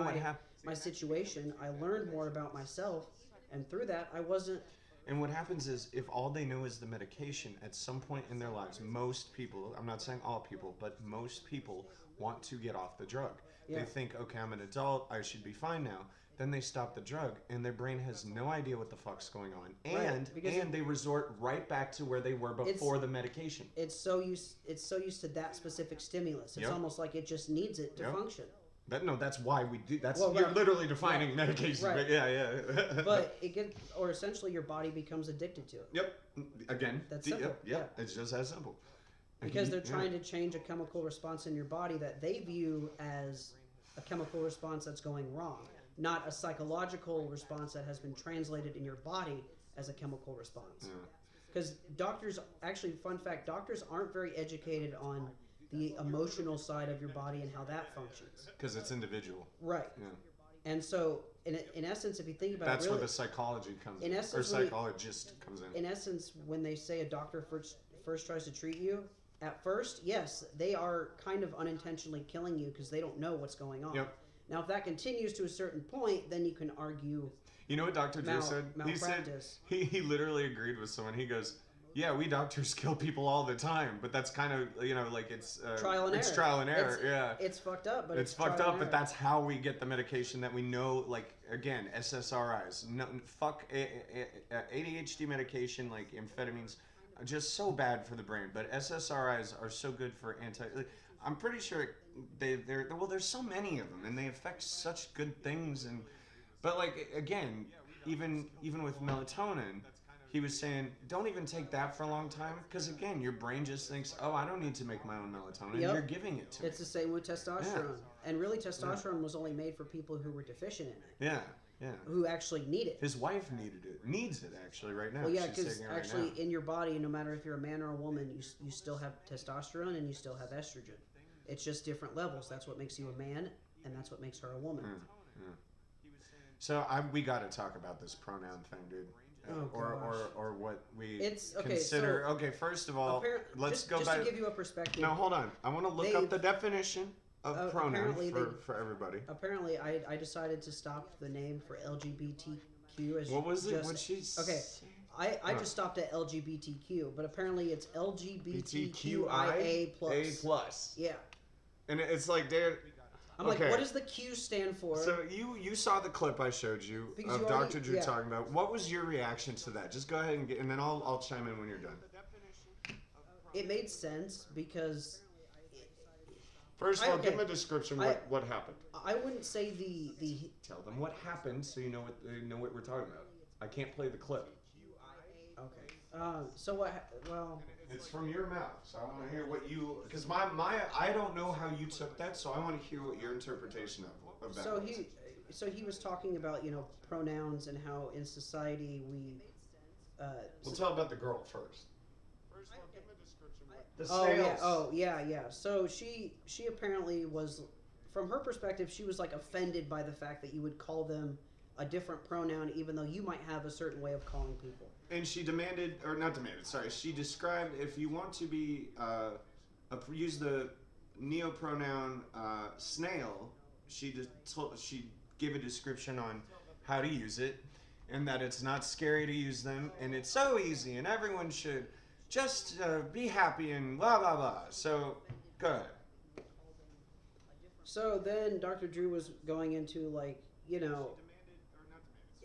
my situation, I learned more about myself, and through that I wasn't. And what happens is, if all they know is the medication, at some point in their lives, most people, I'm not saying all people, but most people want to get off the drug. Yeah. They think, okay, I'm an adult, I should be fine now. Then they stop the drug, and their brain has no idea what the fuck's going on, and they resort right back to where they were before the medication. It's so used to that specific stimulus. It's almost like it just needs it to function. That's why we do. You're literally defining medication. Right. But yeah. But essentially your body becomes addicted to it. Yep. Again. That's simple. Yep. It's just as simple. Because they're trying to change a chemical response in your body that they view as a chemical response that's going wrong, not a psychological response that has been translated in your body as a chemical response. Because fun fact, doctors aren't very educated on the emotional side of your body and how that functions. Because it's individual. Right. Yeah. And so, in essence, if you think about that's it, where the psychology comes in. Or psychologist comes in. In essence, when they say a doctor first tries to treat you, at first, yes, they are kind of unintentionally killing you because they don't know what's going on. Yep. Now, if that continues to a certain point, then you can argue. You know what Dr. Drew said? He literally agreed with someone. He goes, "Yeah, we doctors kill people all the time, but that's kind of like it's trial and error. It's trial and error. It's fucked up, but it's fucked up. But that's how we get the medication that we know. Like again, SSRIs. No, fuck ADHD medication like amphetamines, just so bad for the brain. But SSRIs are so good for I'm pretty sure there's so many of them, and they affect such good things. But like again, even with melatonin. He was saying, don't even take that for a long time, because again, your brain just thinks, oh, I don't need to make my own melatonin. Yep. You're giving it to me. It's the same with testosterone. And really, testosterone was only made for people who were deficient in it. Yeah. Who actually need it. His wife needs it actually right now. Well, yeah, because actually in your body, no matter if you're a man or a woman, you still have testosterone and you still have estrogen. It's just different levels. That's what makes you a man, and that's what makes her a woman. So we got to talk about this pronoun thing, dude. Or what we consider. So okay, first of all, let's go back. Just to give you a perspective. No, hold on. I want to look up the definition of pronoun for everybody. Apparently, I decided to stop the name for LGBTQ. What was it? What she? Okay, I just stopped at LGBTQ, but apparently it's LGBTQIA+. A+. Yeah. And it's like they're. I'm like, what does the Q stand for? So you saw the clip I showed you of Dr. Drew talking about. What was your reaction to that? Just go ahead and then I'll chime in when you're done. It made sense because. First of all, give them a description. What happened? I wouldn't say the. Tell them what happened so you know what we're talking about. I can't play the clip. Okay. So what? Well. It's from your mouth, so I want to hear what you. Because I don't know how you took that, so I want to hear what your interpretation of that. So he was talking about pronouns and how in society we. We'll tell about the girl first. First of all, give a description. Yeah. So she apparently was, from her perspective, she was like offended by the fact that you would call them a different pronoun, even though you might have a certain way of calling people. And she she described, if you want to be, use the neopronoun snail, she gave a description on how to use it, and that it's not scary to use them, and it's so easy, and everyone should just be happy and blah, blah, blah. So, go ahead. So then Dr. Drew was going into, like,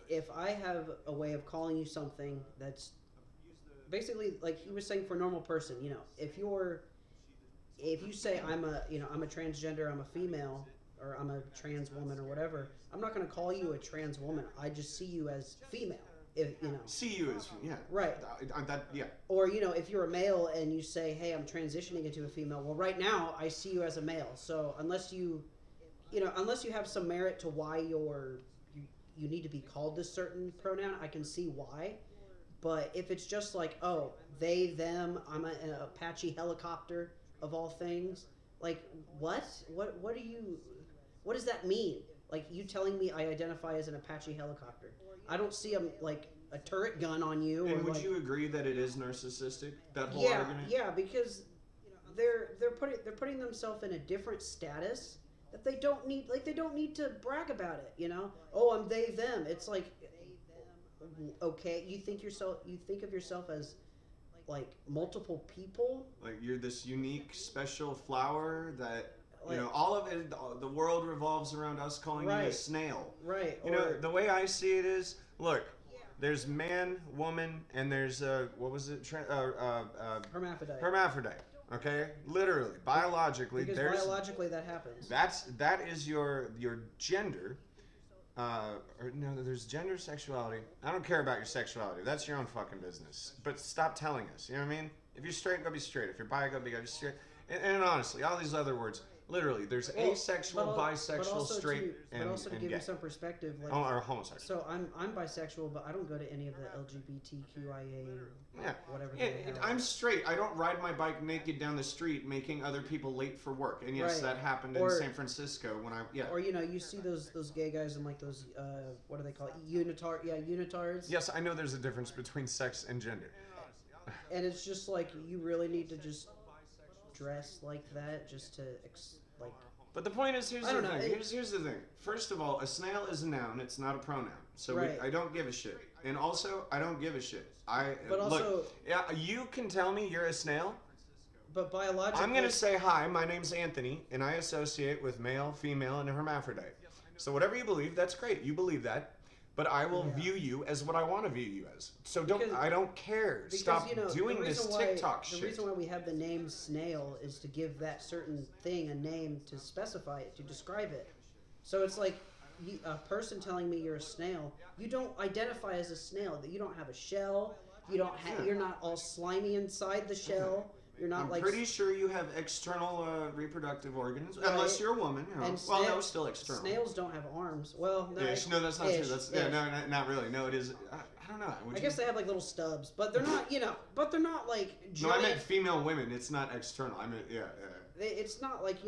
if I have a way of calling you something that's basically, like he was saying, for a normal person, if you say I'm a transgender, I'm a female, or I'm a trans woman or whatever, I'm not going to call you a trans woman. I just see you as female. if see you as right. Yeah. Or if you're a male and you say, hey, I'm transitioning into a female, well, right now I see you as a male, so unless you have some merit to why you need to be called this certain pronoun, I can see why. But if it's just like, oh, they, them, I'm an Apache helicopter of all things, like what does that mean? Like, you telling me I identify as an Apache helicopter? I don't see a turret gun on you. And would like, you agree that it is narcissistic? That whole argument. Yeah, because they're putting themselves in a different status that they don't need. Like, they don't need to brag about it. Oh, I'm they them. It's like, okay, you think of yourself as like multiple people. Like, you're this unique, special flower that. All of it, the world revolves around us calling you a snail. Right. The way I see it is, look, there's man, woman, and there's, what was it? Hermaphrodite. Hermaphrodite, okay? Literally, biologically. Because biologically that happens. That is your gender. There's gender, sexuality. I don't care about your sexuality. That's your own fucking business. But stop telling us, you know what I mean? If you're straight, go be straight. If you're bi, go be straight. And honestly, all these other words... Literally, there's asexual, bisexual, straight, and also to give gay. you some perspective, like, or homosexual. So I'm bisexual, but I don't go to any of the LGBTQIA, whatever. I'm straight. I don't ride my bike naked down the street, making other people late for work. And yes, that happened in San Francisco when I. Yeah. Or you see those gay guys and like those what do they call it? Unitards. Yes, I know there's a difference between sex and gender. And it's just like, you really need to just dress like that just to But the point is, here's the thing. Here's the thing. First of all, a snail is a noun. It's not a pronoun. So I don't give a shit. And also, I don't give a shit. You can tell me you're a snail. But biologically, I'm gonna say, hi, my name's Anthony, and I associate with male, female, and a hermaphrodite. So whatever you believe, that's great. You believe that. But I will view you as what I want to view you as. So I don't care. Stop doing this TikTok shit. The reason why we have the name snail is to give that certain thing a name to specify it, to describe it. So it's like a person telling me you're a snail. You don't identify as a snail. That you don't have a shell. You're not all slimy inside the shell. You're not I'm pretty sure you have external reproductive organs, unless you're a woman. Still external. Snails don't have arms. Well, no, that's not true. That's not really. No, it is. I don't know. I guess they have like little stubs, but they're not. But they're not like. Giant. No, I meant female women. It's not external. I meant It's not like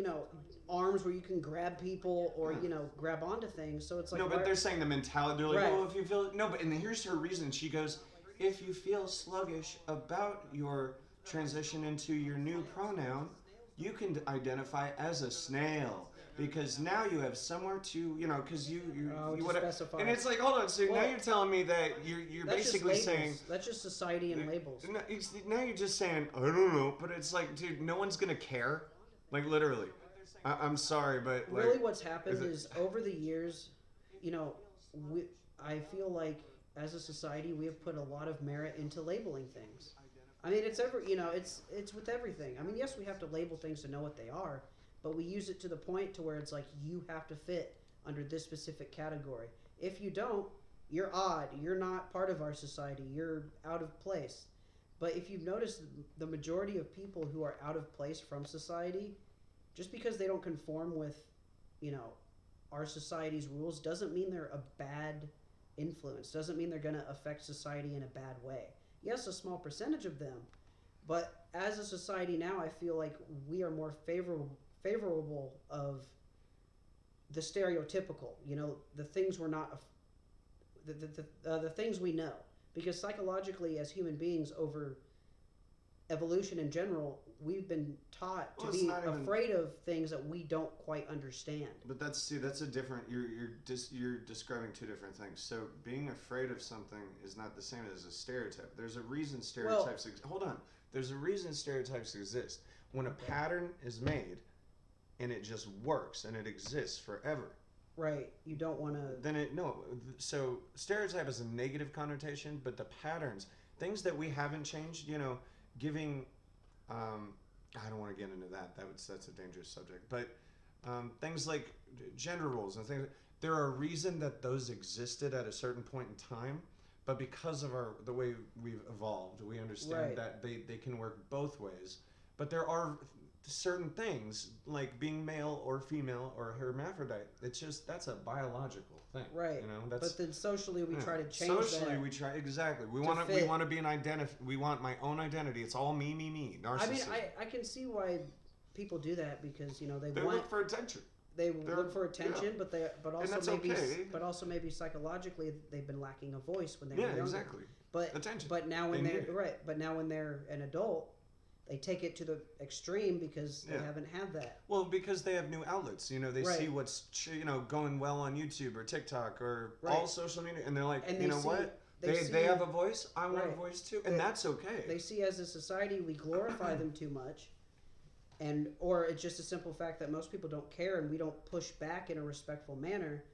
arms where you can grab people or grab onto things. So it's like but they're saying the mentality. They're like, if you feel but and here's her reason. She goes, if you feel sluggish about your transition into your new pronoun, you can identify as a snail because now you have somewhere to because you specify. And it's like, hold on, so now you're telling me that you're basically saying that's just society and labels. Now you're just saying, I don't know, but it's like, dude, no one's gonna care, like literally. I'm sorry, but really what's happened is over the years, I feel like as a society we have put a lot of merit into labeling things. I mean, it's with everything. I mean, yes, we have to label things to know what they are, but we use it to the point to where it's like, you have to fit under this specific category. If you don't, you're odd. You're not part of our society. You're out of place. But if you've noticed, the majority of people who are out of place from society, just because they don't conform with, our society's rules, doesn't mean they're a bad influence. Doesn't mean they're going to affect society in a bad way. Yes, a small percentage of them, but as a society now, I feel like we are more favorable of the stereotypical. The things we're not, the things we know, because psychologically, as human beings, over evolution in general, we've been taught to be afraid of things that we don't quite understand. But that's a different. You're describing two different things. So being afraid of something is not the same as a stereotype. There's a reason stereotypes. Hold on. There's a reason stereotypes exist. When a pattern is made, and it just works and it exists forever. Right. You don't want to. So stereotype is a negative connotation, but the patterns, things that we haven't changed. Giving. I don't want to get into that. That's a dangerous subject. But things like gender roles and things, there are a reason that those existed at a certain point in time, but because of the way we've evolved, we understand Right. that they can work both ways. But there are certain things like being male or female or hermaphrodite. It's just that's a biological thing, Right. You know, that's. But then socially, we Yeah. try to change Socially, that. we try exactly. We to want to. We fit. want to be an identity. We want my own identity. It's all me, me, me. Narcissism. I mean, I can see why people do that because they they want look for attention. they they're- look for attention, yeah. but And also that's maybe okay. but also maybe psychologically they've been lacking a voice when they were Yeah, younger. exactly. But Attention. But now when They they're need it. right, but now when they're an adult, they take it to the extreme because they Yeah. haven't had that. Well, because they have new outlets. You know, they Right. see what's going well on YouTube or TikTok or Right. all social media, and they're like, And you they know see- what? they They see- have a voice. I want a Right. voice too, and They- that's okay. They see as a society we glorify them too much, or it's just a simple fact that most people don't care and we don't push back in a respectful manner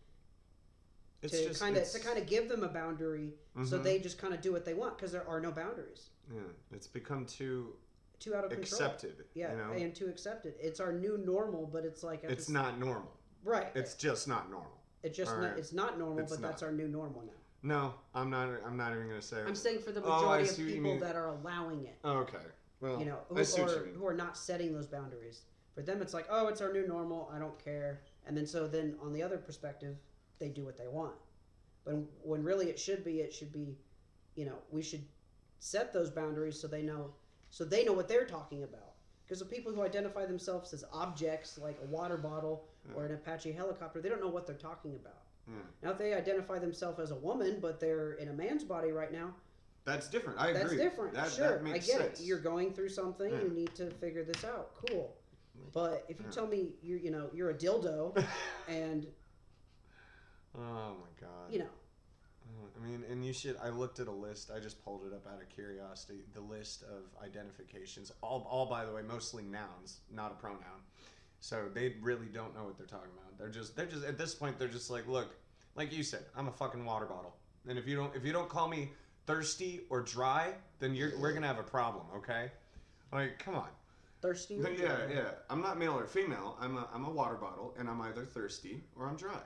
to kind of give them a boundary so Mhm. they just kind of do what they want because there are no boundaries. Yeah, it's become too Too out of control. accepted. Yeah, you know? and too accepted. It's our new normal, but it's like It's not normal. right. It's just not normal. It's just all not, right. it's not normal, It's but that's not. our new normal now. No, I'm not even gonna say. I'm saying for the Oh, I majority of see what you people mean. that are allowing it, Oh, okay. Well, you know, I see what you mean. who are not setting those boundaries. For them, it's like, oh, it's our new normal. I don't care. And then on the other perspective, they do what they want. But when really it should be, you know, we should set those boundaries so they know what they're talking about. Because the people who identify themselves as objects like a water bottle or an Apache helicopter, they don't know what they're talking about. Yeah. Now, if they identify themselves as a woman, but they're in a man's body right now, That's different. I agree. that's different. That, Sure, that makes I get sense. it. You're going through something. Yeah. You need to figure this out. Cool. But if you Yeah. tell me you're a dildo, and Oh my god. you know, I mean, and you should. I looked at a list. I just pulled it up out of curiosity. The list of identifications, all by the way, mostly nouns, not a pronoun. So they really don't know what they're talking about. They're just at this point. They're just like, look, like you said, I'm a fucking water bottle. And if you don't call me thirsty or dry, then we're gonna have a problem, okay? Like, come on. thirsty. or Yeah, dry. yeah. I'm not male or female. I'm a water bottle, and I'm either thirsty or I'm dry.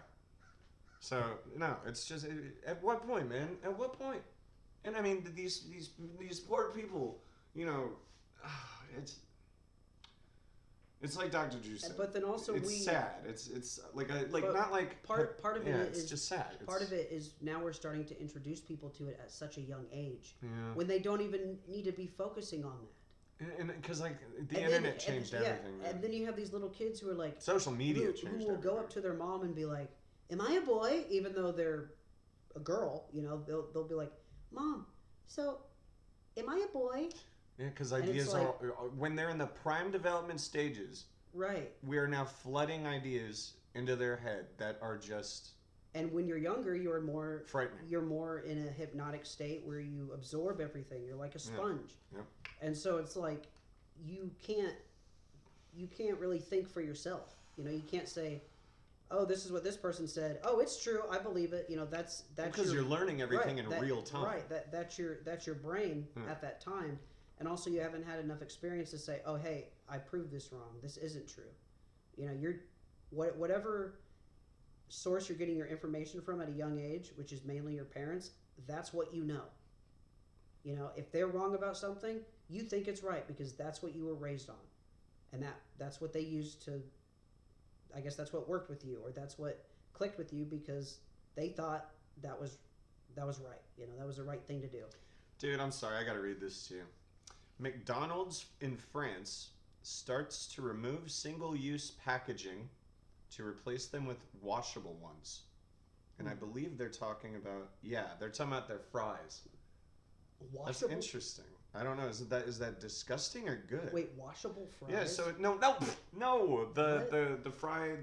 So no, it's just at what point, man? At what point? And I mean, these poor people, you know, it's like Dr. Drew said. But then also it's sad. It's like But not like part of it yeah, is it's just sad. part of it is now we're starting to introduce people to it at such a young age Yeah. when they don't even need to be focusing on that. And because like the And internet then, changed and, everything. Yeah, and then you have these little kids who are like Social media who changed will go everything. up to their mom and be like, "Am I a boy?" Even though they're a girl, you know, they'll be like, "Mom, so am I a boy?" Yeah, because and it's ideas like- are when they're in the prime development stages. Right. We are now flooding ideas into their head that are just And when you're younger, you're more frightening. in a hypnotic state where you absorb everything. You're like a sponge. Yep. And so it's like you can't really think for yourself. You know, you can't say, "Oh, this is what this person said. Oh, it's true. I believe it." You know, that's Because you're learning everything right, in that- real time. Right. That's your brain Yeah. at that time. And also you haven't had enough experience to say, "Oh, hey, I proved this wrong. This isn't true." You know, you're whatever source you're getting your information from at a young age, which is mainly your parents, that's what you know. You know, if they're wrong about something, you think it's right because that's what you were raised on. And that's what they used to, I guess that's what worked with you, or that's what clicked with you because they thought that was right. You know, that was the right thing to do. Dude, I'm sorry. I got to read this to you. McDonald's in France starts to remove single-use packaging to replace them with washable ones. And I believe they're talking about their fries. That's Washable? interesting. I don't know. Is that disgusting or good? Wait, washable fries? Yeah. So no. The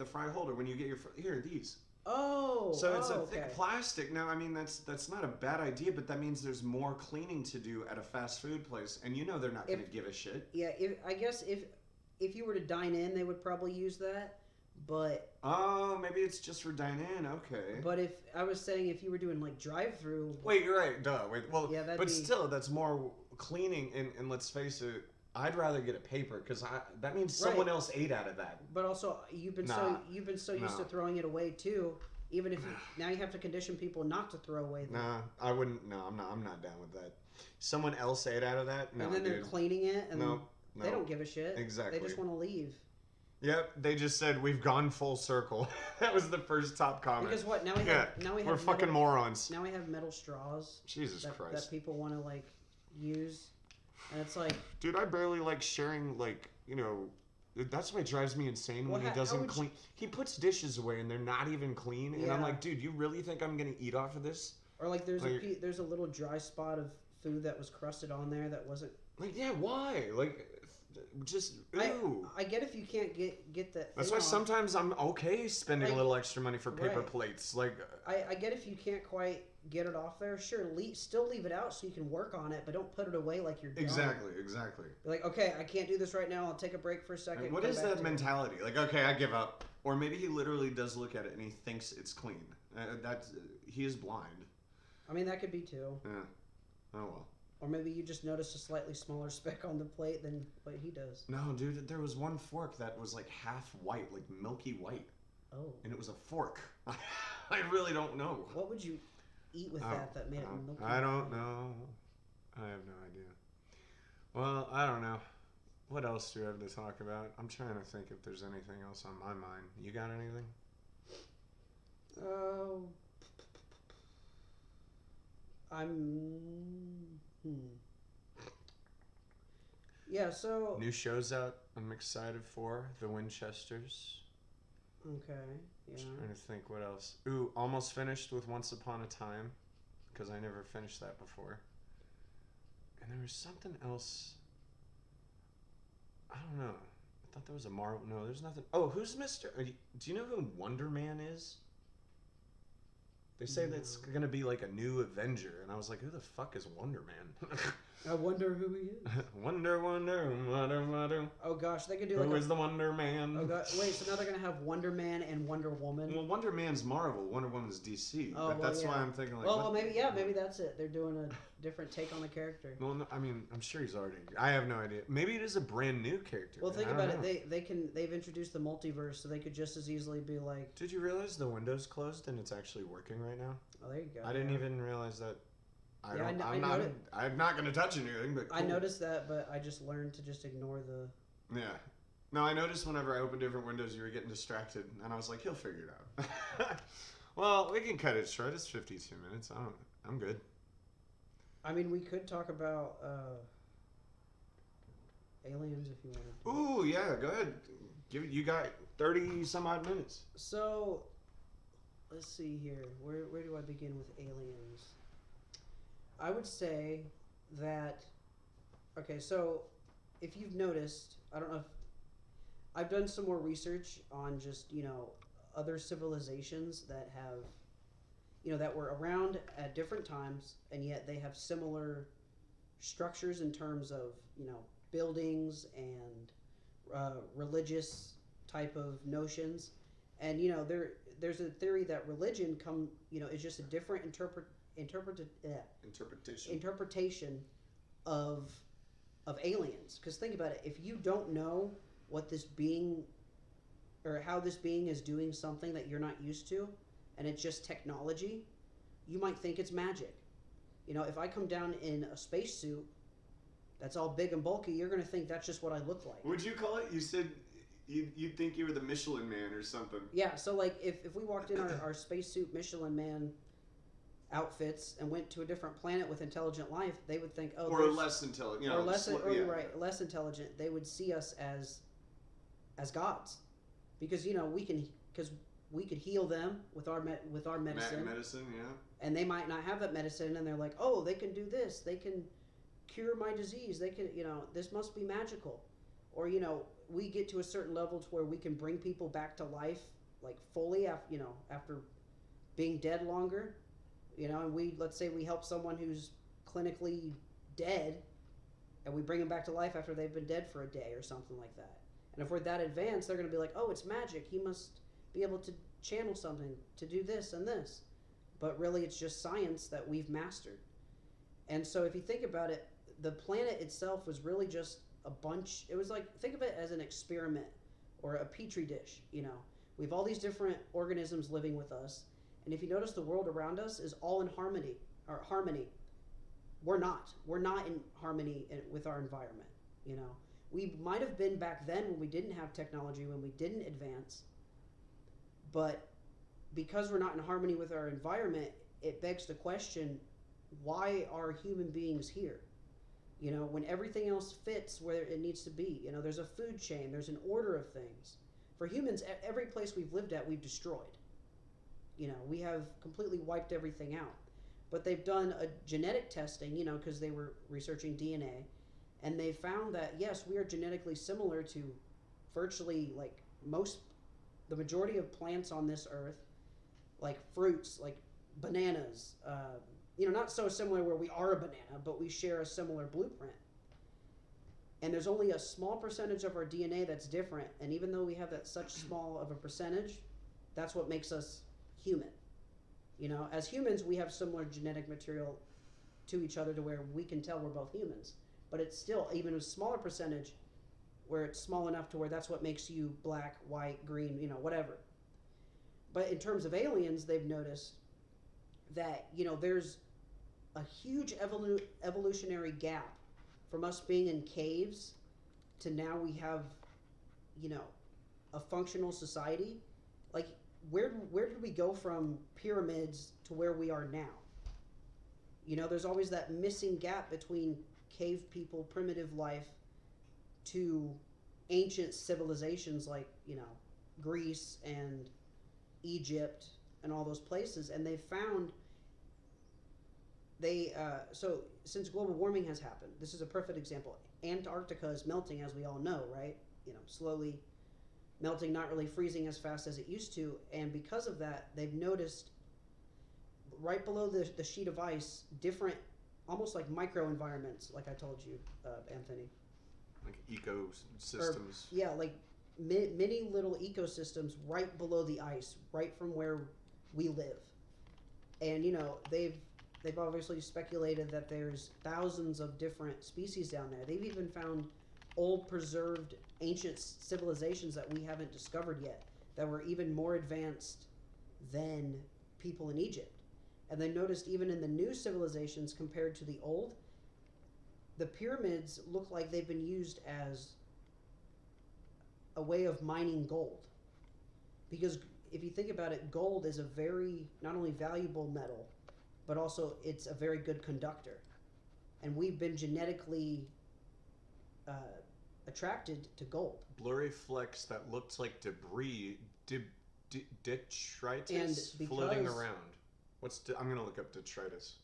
fry holder when you get your here these. Oh. So it's a okay. thick plastic. Now, I mean, that's not a bad idea, but that means there's more cleaning to do at a fast food place, and you know they're not going to give a shit. Yeah, I guess if you were to dine in, they would probably use that. But Oh, maybe it's just for dine-in. Okay. but if I was saying if you were doing like drive-through, Wait, you're right. Duh. Wait. Well, Yeah, that'd but be- still, that's more cleaning. And let's face it, I'd rather get a paper because that means someone Right. else ate out of that. but also you've been Nah. so used Nah. to throwing it away too Even if now you have to condition people not to throw away. Nah, I wouldn't. No, I'm not down with that. Someone else ate out of that. No, and then they're cleaning it, and no, they don't give a shit. Exactly. They just want to leave. Yep, they just said we've gone full circle. That was the first top comment. Because what now we have we're fucking morons. Now we have metal straws. Jesus Christ. That people want to like use, and it's like, dude, I barely like sharing like That's why it drives me insane when he doesn't clean. He puts dishes away and they're not even clean, and I'm like, dude, you really think I'm gonna eat off of this? Or like there's a little dry spot of food that was crusted on there that wasn't. Like, yeah, why? Like, just ew. I get if you can't get that. That's why sometimes I'm okay spending a little extra money for paper plates. Like, I get if you can't quite get it off there. Sure, still leave it out so you can work on it, but don't put it away like you're done. Exactly. You're like, okay, I can't do this right now. I'll take a break for a second. Like, what is that mentality? Like, okay, I give up. Or maybe he literally does look at it and he thinks it's clean. He is blind. I mean, that could be too. Yeah. Oh well. Or maybe you just noticed a slightly smaller speck on the plate than what he does. No, dude, there was one fork that was like half white, like milky white. Oh. And it was a fork. I really don't know. What would you eat with that made it milky? I don't know. I have no idea. Well, I don't know. What else do we have to talk about? I'm trying to think if there's anything else on my mind. You got anything? Yeah, so... New shows out I'm excited for. The Winchesters. Okay, yeah. Trying to think what else. Ooh, almost finished with Once Upon a Time. Because I never finished that before. And there was something else. I don't know. I thought there was a Marvel... No, there's nothing... Oh, who's Mr... Do you know who Wonder Man is? They say that's going to be like a new Avenger, and I was like, who the fuck is Wonder Man? I wonder who he is. Wonder. Oh gosh, they could do Who is the Wonder Man? Oh god, wait, so now they're going to have Wonder Man and Wonder Woman? Well, Wonder Man's Marvel, Wonder Woman's DC, but that's why I'm thinking like... Well, maybe that's it. They're doing a different take on the character. Well, no, I mean, I'm sure he's already... I have no idea. Maybe it is a brand new character. Well, think about it. They've introduced the multiverse, so they could just as easily be like... Did you realize the window's closed and it's actually working right now? Oh, there you go. I didn't even realize that. I'm not going to touch anything, but cool. I noticed that, but I just learned to just ignore the... Yeah. No, I noticed whenever I opened different windows, you were getting distracted, and I was like, he'll figure it out. Well, we can cut it short. It's 52 minutes. I'm good. I mean, we could talk about aliens if you wanted to. Ooh, yeah, go ahead. You got 30 some odd minutes. So, let's see here. Where do I begin with aliens? I would say that, okay, so if you've noticed, I don't know if, I've done some more research on just, other civilizations that have, that were around at different times, and yet they have similar structures in terms of, buildings and religious type of notions. And, there's a theory that religion is just a different interpretation of aliens. Because think about it, if you don't know what this being or how this being is doing something that you're not used to, and it's just technology, you might think it's magic. If I come down in a spacesuit that's all big and bulky, you're going to think that's just what I look like. What'd you call it? You said you'd think you were the Michelin Man or something. Yeah, so like if we walked in our spacesuit Michelin Man outfits and went to a different planet with intelligent life, they would think, oh, or less intelligent, or less, less intelligent. They would see us as gods, because we could heal them with our medicine. Medicine, yeah. And they might not have that medicine, and they're like, oh, they can do this. They can cure my disease. They can, this must be magical. Or we get to a certain level to where we can bring people back to life, like fully after being dead longer. And let's say we help someone who's clinically dead, and we bring them back to life after they've been dead for a day or something like that. And if we're that advanced, they're going to be like, oh, it's magic. He must be able to channel something to do this and this. But really, it's just science that we've mastered. And so if you think about it, the planet itself was really just a bunch. It was like, think of it as an experiment or a petri dish. We have all these different organisms living with us. And if you notice, the world around us is all in harmony. We're not. We're not in harmony with our environment. You know, we might have been back then when we didn't have technology, when we didn't advance. But because we're not in harmony with our environment, it begs the question, why are human beings here? You know, when everything else fits where it needs to be. You know, there's a food chain, there's an order of things. For humans, every place we've lived at, we've destroyed. You know, we have completely wiped everything out. But they've done a genetic testing, you know, because they were researching DNA, and they found that, yes, we are genetically similar to virtually, like, the majority of plants on this earth, like fruits, like bananas, you know, not so similar where we are a banana, but we share a similar blueprint. And there's only a small percentage of our DNA that's different, and even though we have that such small of a percentage, that's what makes us human. You know, as humans, we have similar genetic material to each other to where we can tell we're both humans. But it's still even a smaller percentage where it's small enough to where that's what makes you black, white, green, you know, whatever. But in terms of aliens, they've noticed that, you know, there's a huge evolutionary gap from us being in caves to now we have, you know, a functional society. Like, where did we go from pyramids to where we are now? You know, there's always that missing gap between cave people, primitive life, to ancient civilizations like, you know, Greece and Egypt and all those places. And they found so since global warming has happened, this is a perfect example. Antarctica is melting, as we all know, right? You know, slowly melting, not really freezing as fast as it used to. And because of that, they've noticed right below the sheet of ice, different, almost like micro environments, like I told you, Anthony. Like ecosystems. Yeah, like many little ecosystems right below the ice, right from where we live. And, you know, they've obviously speculated that there's thousands of different species down there. They've even found old preserved ancient civilizations that we haven't discovered yet that were even more advanced than people in Egypt. And they noticed even in the new civilizations compared to the old, the pyramids look like they've been used as a way of mining gold. Because if you think about it, gold is a very, not only valuable metal, but also it's a very good conductor. And we've been genetically attracted to gold. Blurry flecks that looked like debris, detritus floating around. I'm going to look up detritus.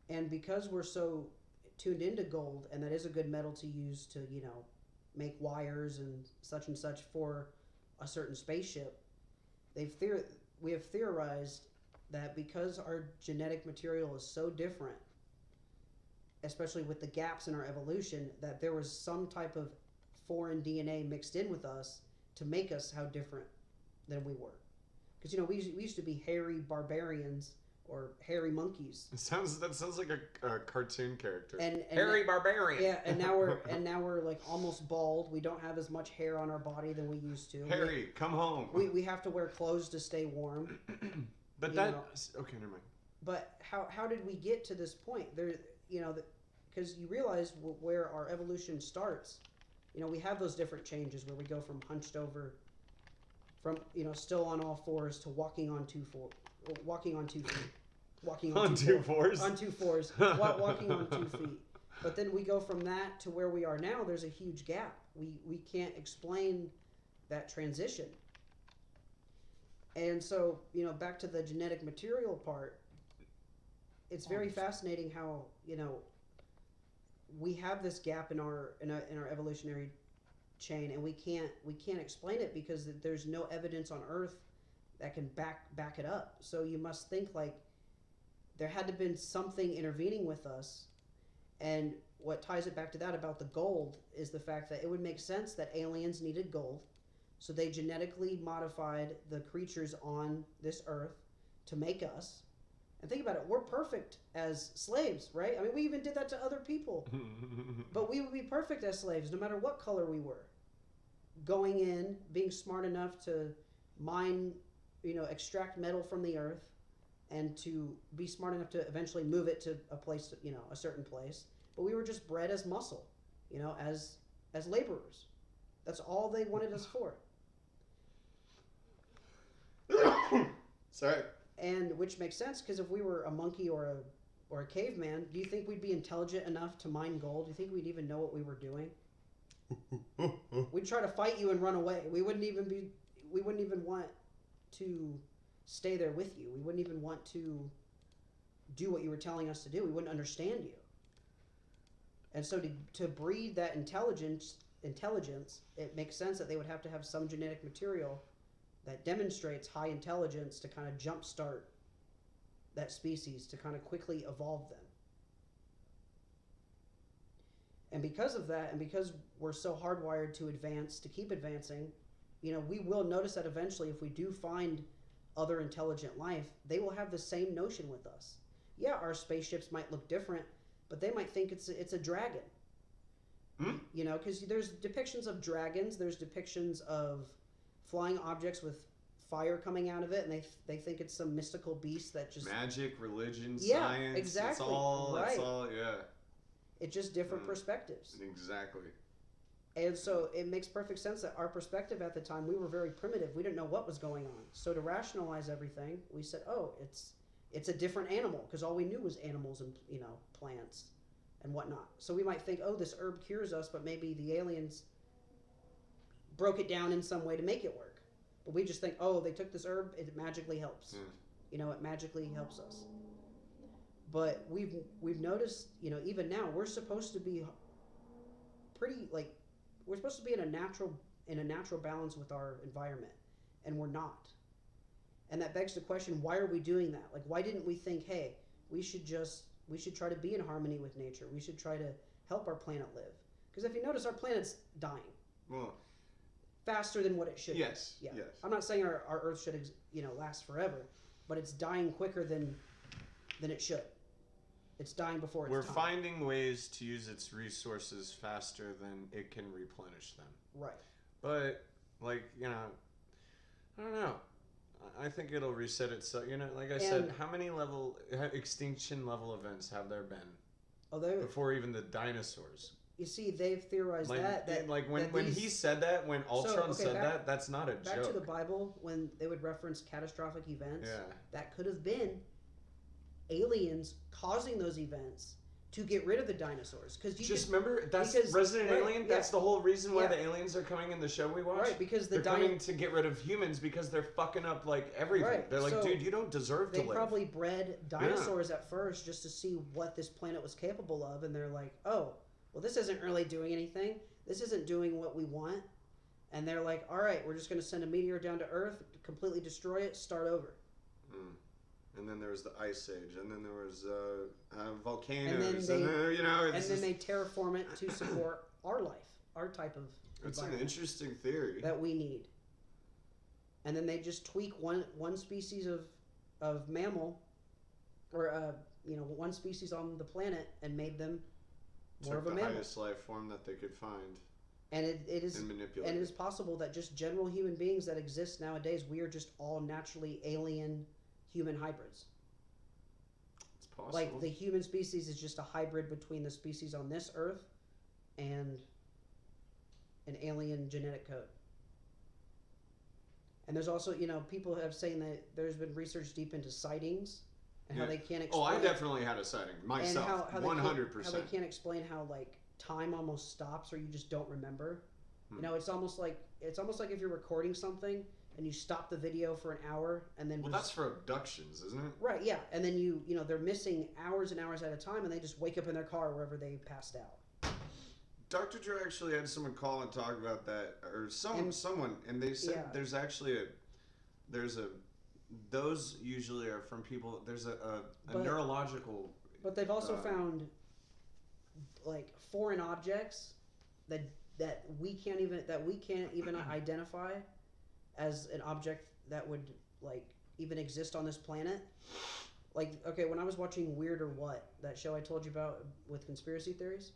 And because we're so tuned into gold, and that is a good metal to use to, you know, make wires and such for a certain spaceship, we have theorized that because our genetic material is so different, especially with the gaps in our evolution, that there was some type of foreign DNA mixed in with us to make us how different than we were. Because, you know, we used to be hairy barbarians or hairy monkeys. That sounds like a cartoon character. And hairy barbarian. Yeah, and now we're like almost bald. We don't have as much hair on our body than we used to. Harry, come home. We have to wear clothes to stay warm. But okay, never mind. But how did we get to this point? There, you know, because you realize where our evolution starts. You know, we have those different changes where we go from hunched over, from, you know, still on all fours to walking on two feet, walking on two fours, walking on 2 feet. But then we go from that to where we are now. There's a huge gap. We can't explain that transition. And so, you know, back to the genetic material part, it's very fascinating how, you know, we have this gap in our evolutionary chain, and we can't explain it because there's no evidence on Earth that can back it up. So you must think like there had to have been something intervening with us. And what ties it back to that about the gold is the fact that it would make sense that aliens needed gold. So they genetically modified the creatures on this earth to make us. And think about it, we're perfect as slaves, right? I mean, we even did that to other people. But we would be perfect as slaves no matter what color we were. Going in, being smart enough to mine, extract metal from the earth and to be smart enough to eventually move it to a place, a certain place. But we were just bred as muscle, as laborers. That's all they wanted us for. Sorry. And which makes sense, because if we were a monkey or a caveman, do you think we'd be intelligent enough to mine gold? Do you think we'd even know what we were doing? We'd try to fight you and run away. We wouldn't even want to stay there with you. We wouldn't even want to do what you were telling us to do. We wouldn't understand you. And so to breed that intelligence, it makes sense that they would have to have some genetic material that demonstrates high intelligence to kind of jumpstart that species, to kind of quickly evolve them. And because of that, and because we're so hardwired to advance, to keep advancing, we will notice that eventually if we do find other intelligent life, they will have the same notion with us. Yeah, our spaceships might look different, but they might think it's a dragon. Because there's depictions of dragons, there's depictions of flying objects with fire coming out of it, and they think it's some mystical beast that just magic, religion, science. Exactly. It's all yeah. It's just different perspectives. Exactly. And so it makes perfect sense that our perspective at the time, we were very primitive. We didn't know what was going on. So to rationalize everything, we said, oh, it's a different animal, because all we knew was animals and plants and whatnot. So we might think, oh, this herb cures us, but maybe the aliens broke it down in some way to make it work. But we just think, oh, they took this herb, it magically helps. It magically helps us. But we've noticed, even now, we're supposed to be we're supposed to be in a natural balance with our environment, and we're not. And that begs the question, why are we doing that? Like, why didn't we think, hey, we should try to be in harmony with nature. We should try to help our planet live. Because if you notice, our planet's dying. Well, faster than what it should. Yes. Yeah. Yes. I'm not saying our Earth should last forever, but it's dying quicker than it should. It's dying before its time. We're finding ways to use its resources faster than it can replenish them. Right. But I don't know. I think it'll reset itself. Like I said, how many extinction level events have there been? Before even the dinosaurs. You see, they've theorized that when he said that, when Ultron said that, that's not a joke. Back to the Bible, when they would reference catastrophic events, that could have been aliens causing those events to get rid of the dinosaurs. Remember, that's Resident Alien. That's the whole reason why the aliens are coming in the show we watch. Right, because they're coming to get rid of humans because they're fucking up everything. Right. They're like, dude, you don't deserve to live. They probably bred dinosaurs at first just to see what this planet was capable of, and they're like, oh, well, this isn't really doing anything. This isn't doing what we want. And they're like, all right, we're just going to send a meteor down to Earth, completely destroy it, start over. And then there was the Ice Age, and then there was volcanoes, and then they terraform it to support our life, our type of It's an interesting theory that we need. And then they just tweak one species of mammal, or one species on the planet, and made them more of a mammal. The highest life form that they could find. And it is manipulate. And it is possible that just general human beings that exist nowadays, we are just all naturally alien human hybrids. It's possible. Like the human species is just a hybrid between the species on this Earth and an alien genetic code. And there's also, people have saying that there's been research deep into sightings and how they can't explain. Oh, I definitely had a sighting myself. And 100%. How they can't explain how time almost stops or you just don't remember. It's almost like if you're recording something and you stop the video for an hour and then... Well, that's for abductions, isn't it? Right, yeah. And then they're missing hours and hours at a time and they just wake up in their car wherever they passed out. Dr. Drew actually had someone call and talk about that, or someone, and they said there's actually those usually are from people, there's a neurological... But they've also found, foreign objects that we can't even identify as an object that would even exist on this planet. When I was watching Weird or What, that show I told you about with conspiracy theories,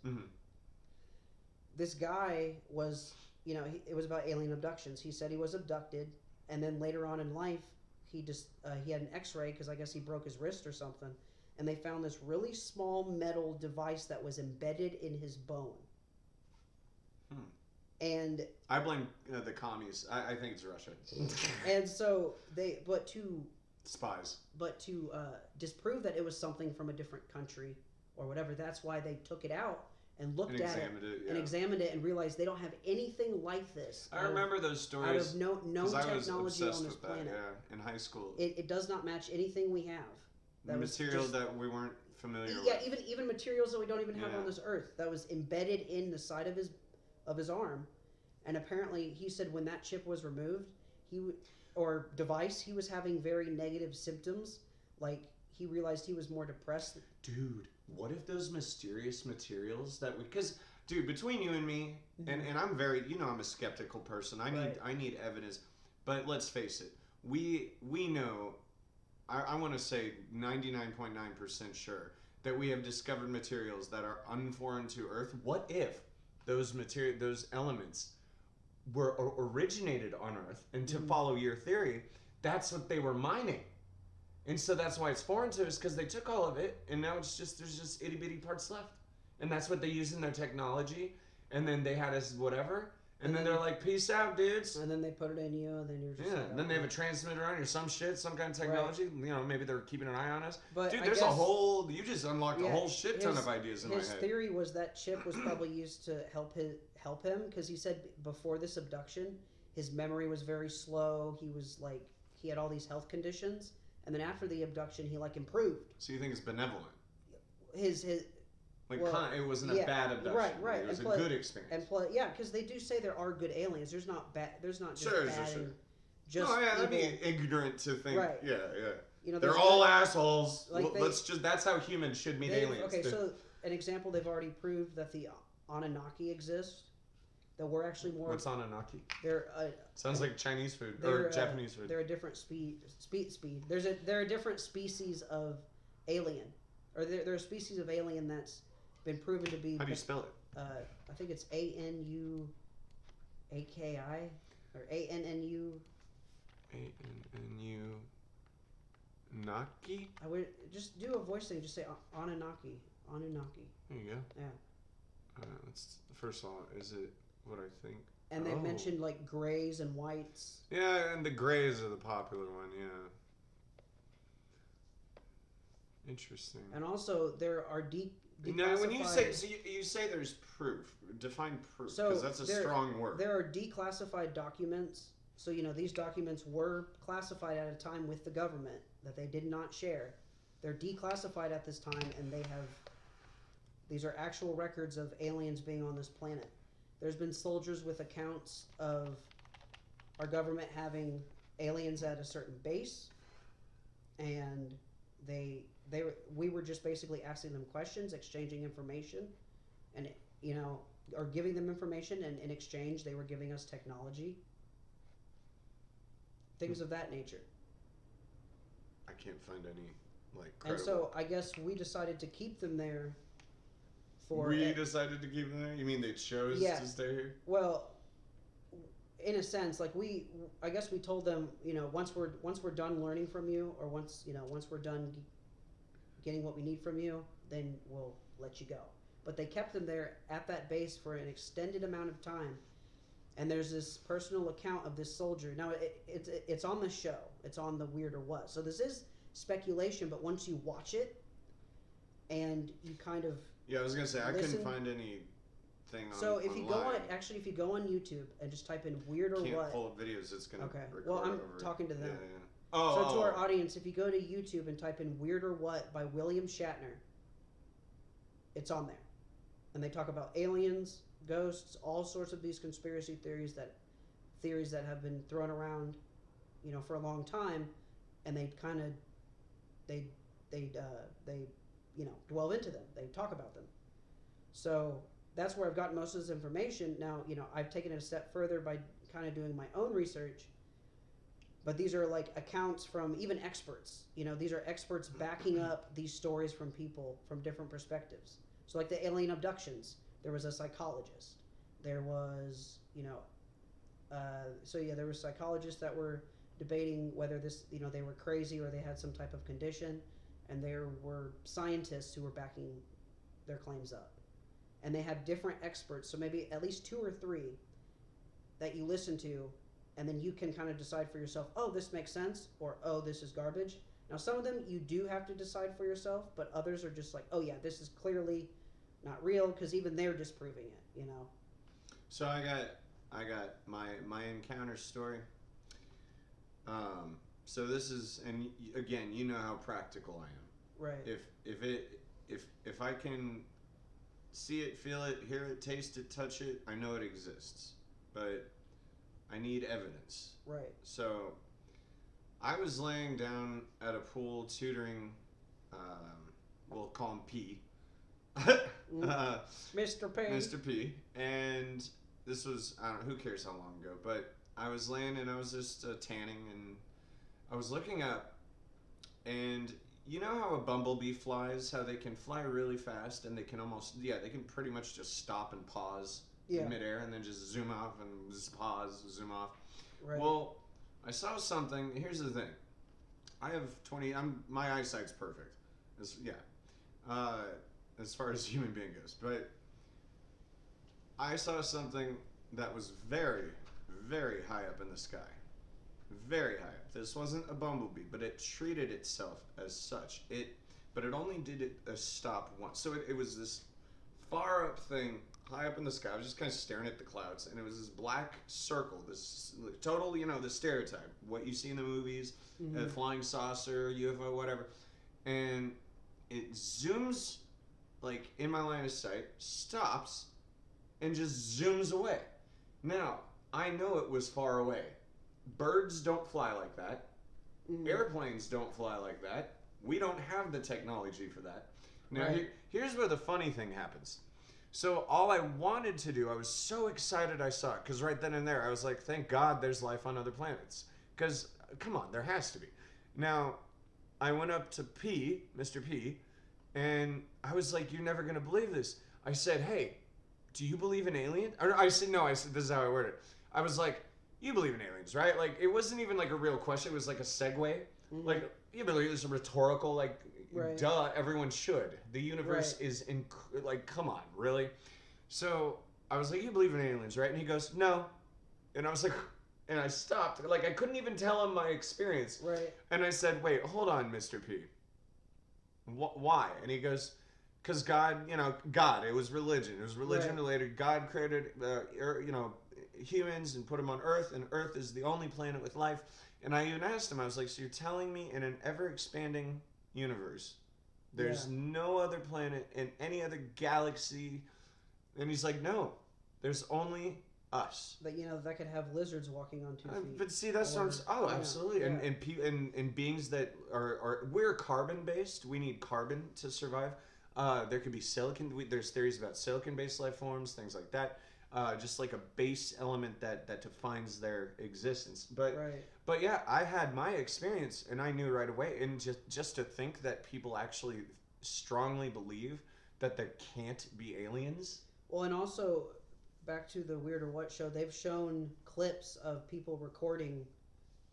this guy was, it was about alien abductions. He said he was abducted, and then later on in life, he had an X-ray because I guess he broke his wrist or something, and they found this really small metal device that was embedded in his bone. And I blame the commies. I think it's Russia. And so spies. But to disprove that it was something from a different country or whatever, that's why they took it out and looked at it and examined it and realized they don't have anything like this. I remember those stories. Out of no technology on this planet. Yeah, in high school. It does not match anything we have. That material that we weren't familiar with. Yeah, even materials that we don't even have on this earth that was embedded in the side of his arm, and apparently he said when that chip was removed, he was having very negative symptoms, like he realized he was more depressed. Dude, what if those mysterious materials because dude, between you and me, and I'm very, I'm a skeptical person. I need evidence, but let's face it, we know. I want to say 99.9% sure that we have discovered materials that are unforeign to Earth. What if those elements were originated on Earth, and to follow your theory, that's what they were mining, and so that's why it's foreign to us, because they took all of it, and now there's just itty bitty parts left, and that's what they use in their technology, and then they had us whatever. And then they're like, peace out, dudes. And then they put it in you, and then you're just... Yeah, then they have a transmitter on you or some shit, some kind of technology. Right. Maybe they're keeping an eye on us. But dude, you just unlocked a whole shit ton of ideas in my head. His theory was that chip was probably used to help him, because he said before this abduction, his memory was very slow. He had all these health conditions. And then after the abduction, he improved. So you think it's benevolent? It wasn't a bad abduction. Right. It was a good experience. And because they do say there are good aliens. There's not just bad. Sure. Just that'd be ignorant to think. Right. Yeah. They're all assholes. That's how humans should meet aliens. Okay, so an example, they've already proved that the Anunnaki exist. That we're actually more. What's Anunnaki? They're sounds like Chinese food or Japanese food. They're a different speed. They're a different species of alien, or they're a species of alien that's been proven to be. How do you spell it? I think it's ANUAKI or ANNU. ANNU. Naki? I would just do a voice thing. Just say Anunnaki. Anunnaki. There you go. Yeah. That's first of all, is it what I think? And they mentioned grays and whites. Yeah, and the grays are the popular one. Yeah. Interesting. And also there are Now, when you say you say there's proof, define proof, because that's a strong word. There are declassified documents. So these documents were classified at a time with the government that they did not share. They're declassified at this time, and these are actual records of aliens being on this planet. There's been soldiers with accounts of our government having aliens at a certain base, and we were just basically asking them questions, exchanging information, and or giving them information, and in exchange they were giving us technology, things of that nature. I can't find any credible. And so I guess we decided to keep them there. Decided to keep them there? You mean they chose to stay here? Well, in a sense, I guess we told them, once we're done learning from you, or once we're done getting what we need from you, then we'll let you go. But they kept them there at that base for an extended amount of time. And there's this personal account of this soldier. Now, it's on the show. It's on the Weird or What. So this is speculation, but once you watch it and you kind of... Yeah, I was going to say, I couldn't find anything on So if you go online. if you go on YouTube and just type in Weird or What... Can't pull up videos, it's going to record well, I'm over. talking to them. Yeah. To our audience, if you go to YouTube and type in Weird or What by William Shatner, it's on there. And they talk about aliens, ghosts, all sorts of these conspiracy theories that have been thrown around, for a long time, and they kind of delve into them. They talk about them. So that's where I've gotten most of this information. Now, I've taken it a step further by kind of doing my own research. But these are accounts from even experts. These are experts backing up these stories from people from different perspectives. So the alien abductions, there was a psychologist. There was, there were psychologists that were debating whether this, they were crazy or they had some type of condition, and there were scientists who were backing their claims up. And they had different experts, so maybe at least 2 or 3 that you listen to, and then you can kind of decide for yourself, oh, this makes sense, or oh, this is garbage. Now, some of them you do have to decide for yourself, but others are just like, oh yeah, this is clearly not real, because even they're disproving it, So I got my encounter story. So this is, and again, you know how practical I am. Right. If I can see it, feel it, hear it, taste it, touch it, I know it exists, but I need evidence. Right. So I was laying down at a pool tutoring, we'll call him P. Mr. P. Mr. P. And this was, I don't know, who cares how long ago, but I was laying and I was just tanning, and I was looking up, and you know how a bumblebee flies, how they can fly really fast and they can they can pretty much just stop and pause in midair and then just zoom off and just pause, zoom off. Right. Well, I saw something. Here's the thing. I have my eyesight's perfect. As far as human being goes. But I saw something that was very, very high up in the sky. Very high up. This wasn't a bumblebee, but it treated itself as such. But it only did it a stop once. So it was this far up thing, high up in the sky. I was just kind of staring at the clouds, and it was this black circle, this total, the stereotype, what you see in the movies, a flying saucer, UFO, whatever. And it zooms, like, in my line of sight, stops, and just zooms away. Now, I know it was far away. Birds don't fly like that. Airplanes don't fly like that. We don't have the technology for that. Now, here's where the funny thing happens. So all I wanted to do, I was so excited I saw it, because right then and there, I was like, thank God there's life on other planets. Because, come on, there has to be. Now, I went up to P, Mr. P, and I was like, you're never going to believe this. I said, hey, do you believe in aliens? Or I said, this is how I worded it. I was like, you believe in aliens, right? Like, it wasn't even like a real question. It was like a segue. Like, you believe it's a rhetorical, like, duh, everyone should. The universe is, like, come on, really? So I was like, you believe in aliens, right? And he goes, no. And I was like, and I stopped. Like, I couldn't even tell him my experience. Right. And I said, wait, hold on, Mr. P. Why? And he goes, because God, God, it was religion. It was religion related. God created, humans and put them on Earth, and Earth is the only planet with life. And I even asked him, I was like, so you're telling me in an ever-expanding universe, there's no other planet in any other galaxy? And he's like, no, there's only us. But, that could have lizards walking on 2 feet. But see, that sounds, absolutely. Yeah. And beings that are we're carbon-based. We need carbon to survive. There could be silicon. There's theories about silicon-based life forms, things like that. Just like a base element that defines their existence. But yeah, I had my experience, and I knew right away. And just to think that people actually strongly believe that there can't be aliens. Well, and also, back to the Weird or What show, they've shown clips of people recording,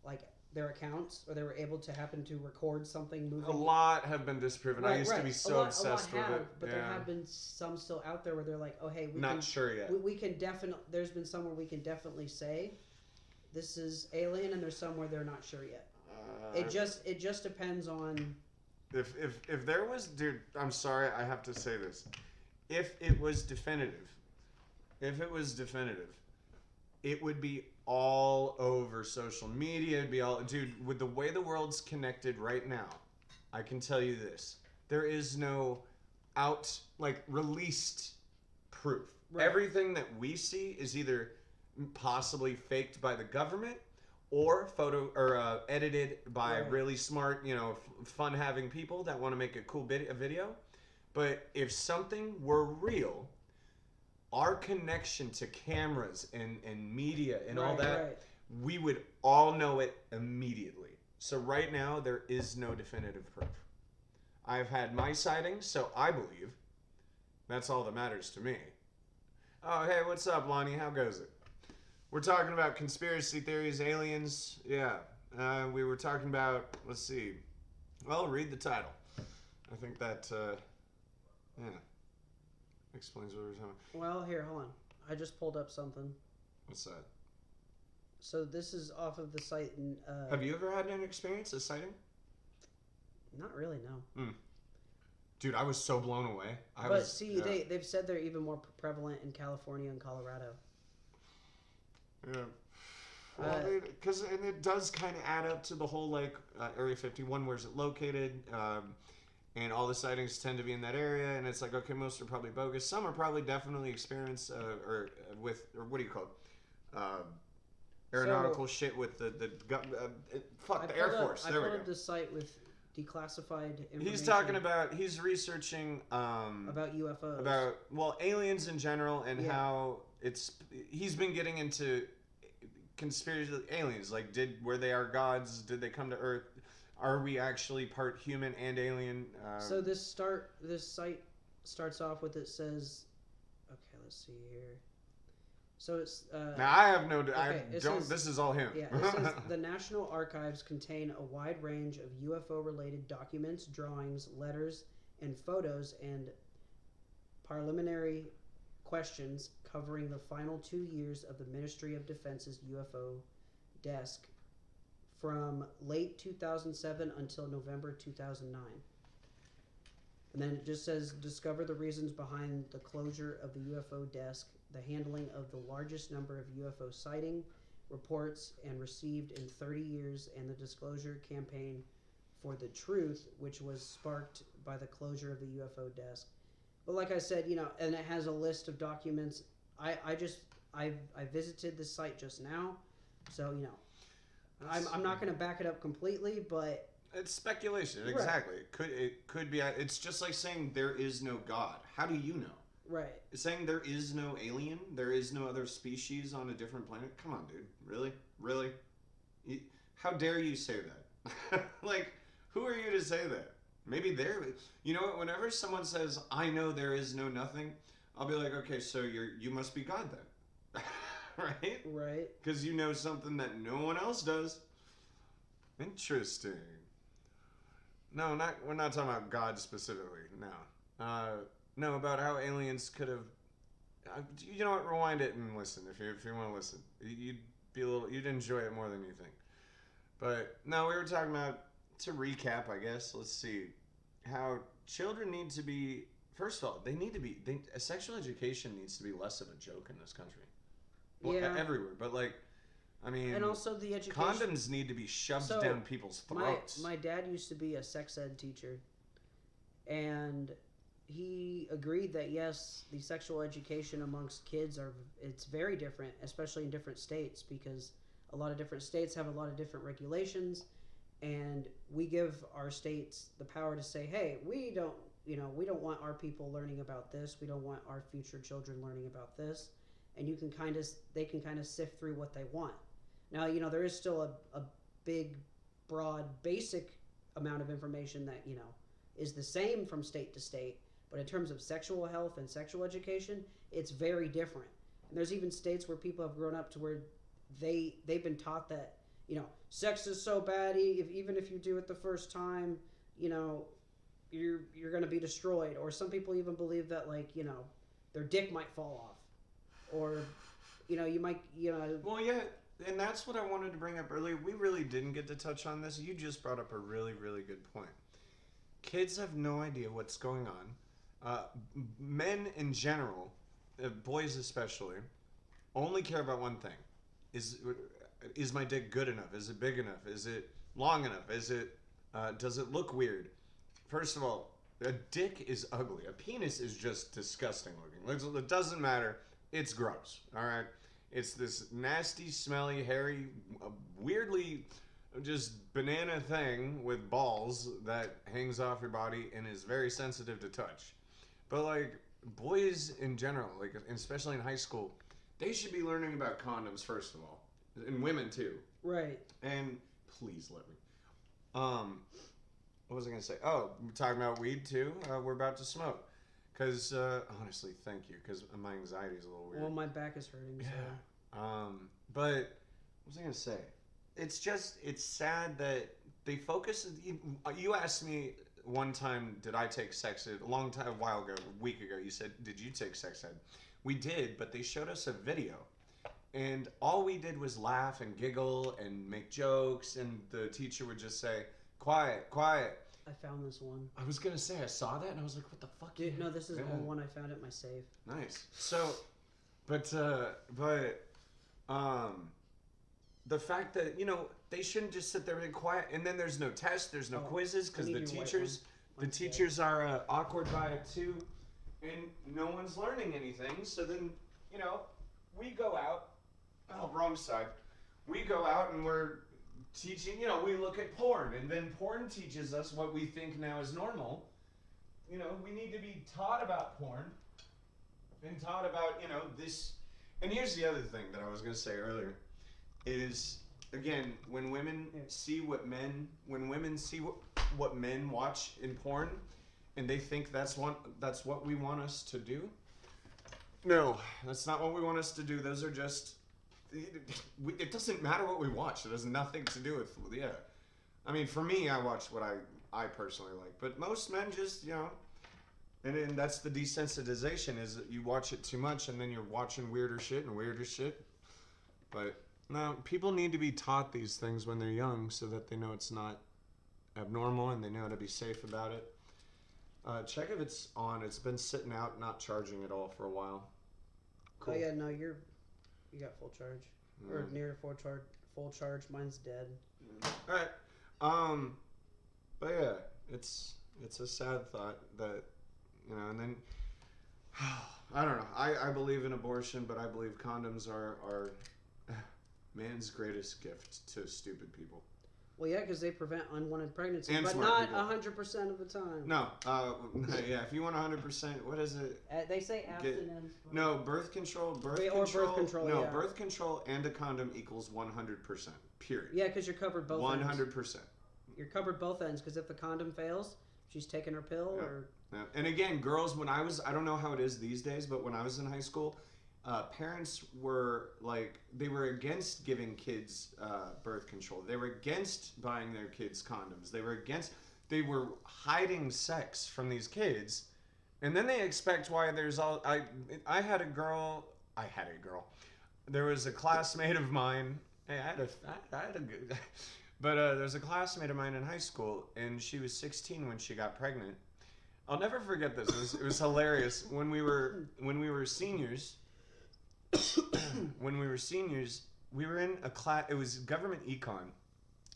like, their accounts, or they were able to happen to record something moving. A lot have been disproven. I used to be so obsessed with it. But there have been some still out there where they're like, oh, hey, sure yet. We can definitely, there's been some where we can definitely say this is alien, and there's some where they're not sure yet. It just depends on. If there was, dude, I'm sorry, I have to say this. If it was definitive, it would be all over social media. It'd be all, dude, with the way the world's connected right now, I can tell you this. There is no released proof. Right. Everything that we see is either possibly faked by the government or edited by really smart, fun-having people that want to make a cool video. But if something were real, our connection to cameras and media and all that, we would all know it immediately. So right now, there is no definitive proof. I've had my sightings, so I believe. That's all that matters to me. Oh, hey, what's up, Lonnie? How goes it? We're talking about conspiracy theories, aliens. Yeah, we were talking about, let's see. Well, read the title. I think that, yeah, explains what we're talking about. Well, here, hold on. I just pulled up something. What's that? So this is off of the site. Have you ever had an experience, a sighting? Not really, no. Dude, I was so blown away. They've said they're even more prevalent in California and Colorado. Yeah. Well, because it does kind of add up to the whole, like, Area 51, where's it located? And all the sightings tend to be in that area, and it's like, okay, most are probably bogus. Some are probably definitely experienced, or what do you call it? Aeronautical shit with the Air Force. There we go. I pulled up this site with declassified information. He's researching about UFOs. About aliens in general, and how he's been getting into conspiracy aliens. Like, were they our gods? Did they come to Earth? Are we actually part human and alien? So this site starts off with, it says, okay, let's see here. So it's now I have no. Okay, this is all him. Yeah, it says the National Archives contain a wide range of UFO-related documents, drawings, letters, and photos, and parliamentary questions covering the final 2 years of the Ministry of Defense's UFO desk, from late 2007 until November 2009. And then it just says, discover the reasons behind the closure of the UFO desk, the handling of the largest number of UFO sighting reports and received in 30 years, and the disclosure campaign for the truth, which was sparked by the closure of the UFO desk. But like I said, and it has a list of documents. I visited this site just now, so I'm not going to back it up completely, but it's speculation. Right. Exactly. It could be. It's just like saying there is no God. How do you know? Right. It's saying there is no alien. There is no other species on a different planet. Come on, dude. Really? How dare you say that? Like, who are you to say that? Maybe there. You know what? Whenever someone says, "I know there is no nothing," I'll be like, "Okay, so you must be God then." Right? Right. Because you know something that no one else does. Interesting. No, we're not talking about God specifically. No. No, about how aliens could have. You know what? Rewind it and listen if you want to listen. You'd enjoy it more than you think. But no, we were talking about, to recap, I guess. Let's see how children need to be. First of all, sexual education needs to be less of a joke in this country. Well, everywhere, but like, I mean, and also the education. Condoms need to be shoved down people's throats. My dad used to be a sex ed teacher, and he agreed that yes, the sexual education amongst kids it's very different, especially in different states, because a lot of different states have a lot of different regulations, and we give our states the power to say, hey, we don't want our people learning about this. We don't want our future children learning about this. And they can kind of sift through what they want. Now, there is still a big, broad, basic amount of information that, is the same from state to state. But in terms of sexual health and sexual education, it's very different. And there's even states where people have grown up to where they've been taught that, sex is so bad, even if you do it the first time, you're going to be destroyed. Or some people even believe that, like, their dick might fall off. Or, you might, Well, yeah, and that's what I wanted to bring up earlier. We really didn't get to touch on this. You just brought up a really, really good point. Kids have no idea what's going on. Men in general, boys especially, only care about one thing. Is my dick good enough? Is it big enough? Is it long enough? Does it look weird? First of all, a dick is ugly. A penis is just disgusting looking. It doesn't matter. It's gross, all right? It's this nasty, smelly, hairy, weirdly just banana thing with balls that hangs off your body and is very sensitive to touch. But, like, boys in general, like, especially in high school, they should be learning about condoms, first of all. And women, too. Right. And please let me. What was I going to say? Oh, we're talking about weed, too. We're about to smoke. Because, honestly, thank you, because my anxiety is a little weird. Well, my back is hurting, so. Yeah. But, what was I going to say? it's just, it's sad that they focus. You asked me one time, did I take sex ed? A long time, a while ago, a week ago, you said, did you take sex ed? We did, but they showed us a video. And all we did was laugh and giggle and make jokes, and the teacher would just say, quiet, quiet. I found this one. I was gonna say, I saw that and I was like, what the fuck? Dude, no, this is the one I found at my safe. Nice. So, the fact that, you know, they shouldn't just sit there and be quiet, and then there's no test, there's no quizzes, because the teachers are awkward by it too, and no one's learning anything. So then, you know, we go out. Oh, wrong side. We go out and we're teaching, you know, we look at porn, and then porn teaches us what we think now is normal. You know, we need to be taught about porn and taught about, you know, this. And here's the other thing that I was going to say earlier is, again, when women see what men watch in porn, and they think that's what we want us to do. No, that's not what we want us to do. Those are just, it doesn't matter what we watch. It has nothing to do with, yeah. I mean, for me, I watch what I personally like, but most men just, you know, and that's the desensitization, is that you watch it too much and then you're watching weirder shit. But no, people need to be taught these things when they're young so that they know it's not abnormal and they know how to be safe about it. Check if it's on. It's been sitting out, not charging at all for a while. Cool. Oh yeah, no, you got full charge. Or near full charge. Mine's dead. All right. But yeah, it's a sad thought that, you know, and then I don't know. I believe in abortion, but I believe condoms are man's greatest gift to stupid people. Well, yeah, because they prevent unwanted pregnancy, and but not 100% of the time. No, yeah. If you want 100%, what is it? They say abstinence. No, birth control. Birth control. No, yeah. Birth control and a condom equals 100%. Period. Yeah, because you're covered both. 100%. You're covered both ends, because if the condom fails, she's taking her pill or. Yeah. And again, girls, I don't know how it is these days, but when I was in high school, parents were like, they were against giving kids birth control. They were against buying their kids condoms. They were hiding sex from these kids. And then they expect why there's all, I had a girl. There was a classmate of mine. Hey, I had a good, but there's a classmate of mine in high school, and she was 16 when she got pregnant. I'll never forget this. It was hilarious. When we were seniors, we were in a class. It was government econ,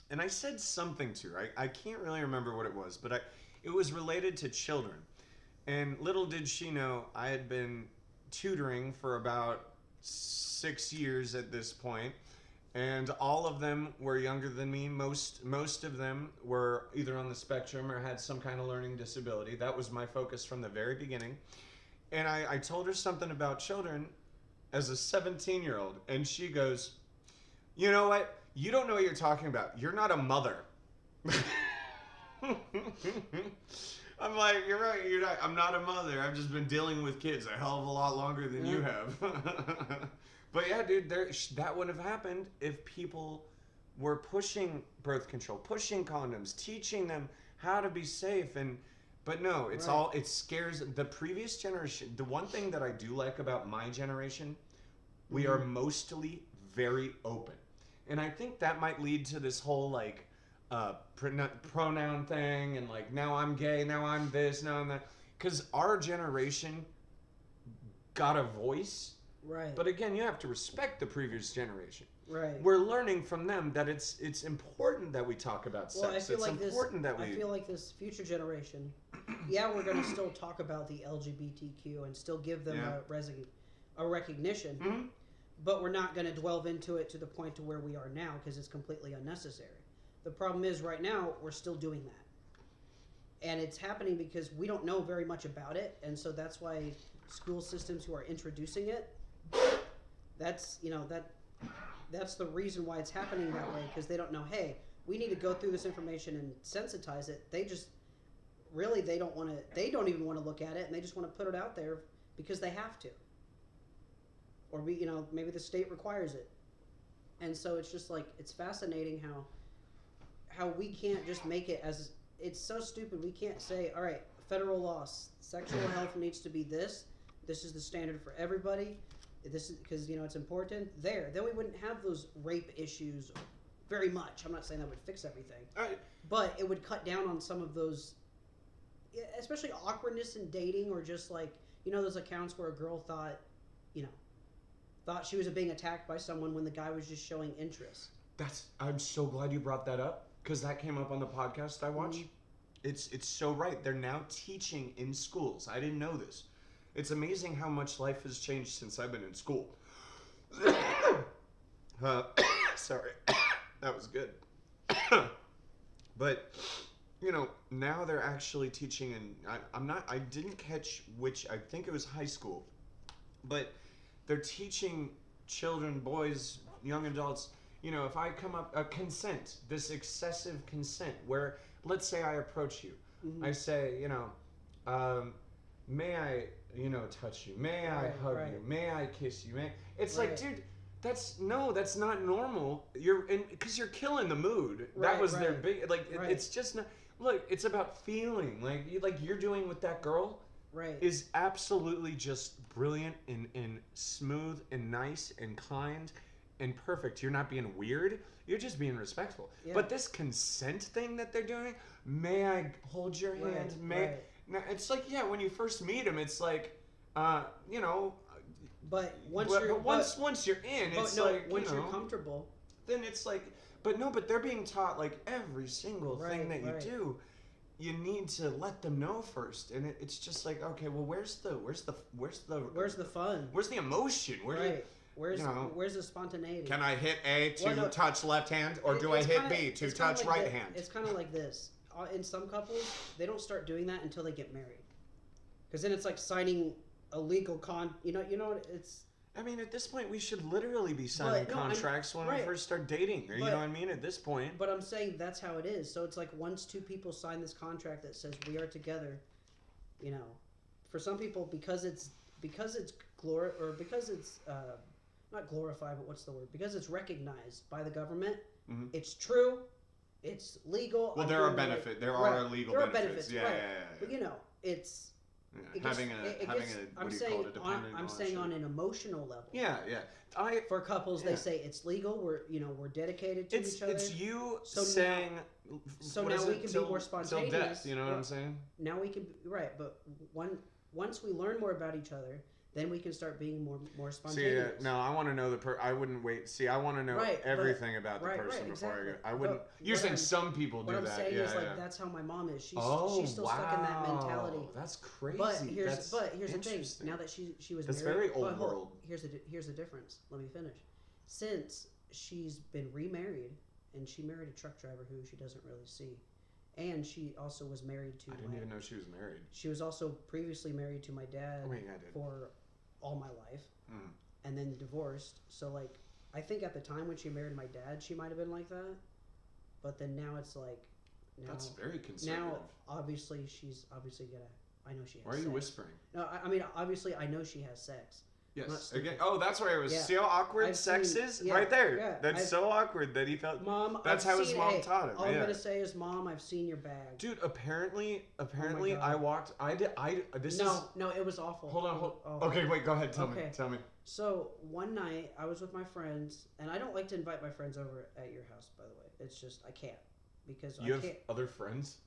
and I said something to her. I can't really remember what it was, but it was related to children. And little did she know, I had been tutoring for about 6 years at this point, and all of them were younger than me. Most of them were either on the spectrum or had some kind of learning disability. That was my focus from the very beginning. And I told her something about children as a 17-year-old, and she goes, you know what? You don't know what you're talking about. You're not a mother. I'm like, you're right. You're not. I'm not a mother. I've just been dealing with kids a hell of a lot longer than you have. But yeah, dude, that would have happened if people were pushing birth control, pushing condoms, teaching them how to be safe. But no, it's all, it scares the previous generation. The one thing that I do like about my generation, we are mostly very open. And I think that might lead to this whole like pronoun thing, and like, now I'm gay, now I'm this, now I'm that. Because our generation got a voice. Right. But again, you have to respect the previous generation. Right. We're learning from them that it's important that we talk about sex. I feel I feel like this future generation, we're going to still talk about the LGBTQ and still give them a recognition, but we're not going to delve into it to the point to where we are now, because it's completely unnecessary. The problem is right now we're still doing that, and it's happening because we don't know very much about it, and so that's why school systems who are introducing it, that's the reason why it's happening that way, because they don't know, hey, we need to go through this information and sensitize it. They just really, they don't even want to look at it, and they just want to put it out there because they have to, or maybe the state requires it. And so it's just like, it's fascinating how we can't just make it as, it's so stupid. We can't say, all right, federal law, sexual health needs to be this. This is the standard for everybody. This is because, you know, it's important. Then we wouldn't have those rape issues very much. I'm not saying that would fix everything, but it would cut down on some of those, especially awkwardness in dating, or just like, you know, those accounts where a girl thought she was being attacked by someone when the guy was just showing interest. I'm so glad you brought that up, because that came up on the podcast I watched. Mm-hmm. It's so right. They're now teaching in schools. I didn't know this. It's amazing how much life has changed since I've been in school. Sorry. That was good. But, you know, now they're actually teaching, and I didn't catch which, I think it was high school, but they're teaching children, boys, young adults, you know, if I come up, consent, this excessive consent, where, let's say I approach you, mm-hmm. I say, you know, may I, you know, touch you? May I hug you? May I kiss you? It's like, dude, that's not normal. Because you're killing the mood. That was their big, like, it's just not, look, it's about feeling. Like you're doing with that girl is absolutely just brilliant and smooth and nice and kind and perfect. You're not being weird. You're just being respectful. Yeah. But this consent thing that they're doing, may I hold your hand? Now, it's like, yeah, when you first meet him, it's like, you know. But once you're in, it's like, once you're comfortable, then it's like, but they're being taught, like, every single thing that you do, you need to let them know first, and it's just like, okay, well, where's the fun? Where's the emotion? Where's the spontaneity? Can I hit A to touch left hand, or do I hit B to touch right hand? It's kind of like this. In some couples, they don't start doing that until they get married, because then it's like signing a legal you know it's. I mean, at this point, we should literally be signing contracts when we first start dating, or you know what I mean? At this point. But I'm saying that's how it is. So it's like, once two people sign this contract that says we are together, you know, for some people, because it's not glorified, but what's the word? Because it's recognized by the government, mm-hmm. It's true. It's legal. Well, there are benefits. There are legal benefits. Yeah. But, you know, it's. Yeah. I'm saying on an emotional level. Yeah. For couples, they say it's legal. We're dedicated to each other. It's you saying. So now we can be more spontaneous. Till death, you know what I'm saying? Now we can but once we learn more about each other, then we can start being more spontaneous. See, no, I want to know I wouldn't wait. See, I want to know everything about the person before I go. I wouldn't. You're saying some people do that. What I'm saying is like, that's how my mom is. She's still stuck in that mentality. That's crazy. But here's the thing. Now that she was that's married, very old world. Here's the difference. Let me finish. Since she's been remarried, and she married a truck driver who she doesn't really see. And she also was married to. I didn't even know she was married. She was also previously married to my dad for all my life, and then divorced. So, like, I think at the time when she married my dad, she might have been like that. But then now it's like, that's very conservative. Now, obviously, she's obviously gonna. I know she has. Why are you whispering? No, I mean, obviously, I know she has sex. Yes. Again. Oh, that's why it was. See how awkward sex is? Right there. Yeah, that's so awkward that he felt. Mom, that's how his mom taught him. All I'm gonna say is, Mom, I've seen your bag. Dude, apparently, I walked. No, it was awful. Hold on. Okay, wait. Go ahead. Tell me. So one night, I was with my friends, and I don't like to invite my friends over at your house. By the way, it's just I can't because you have other friends.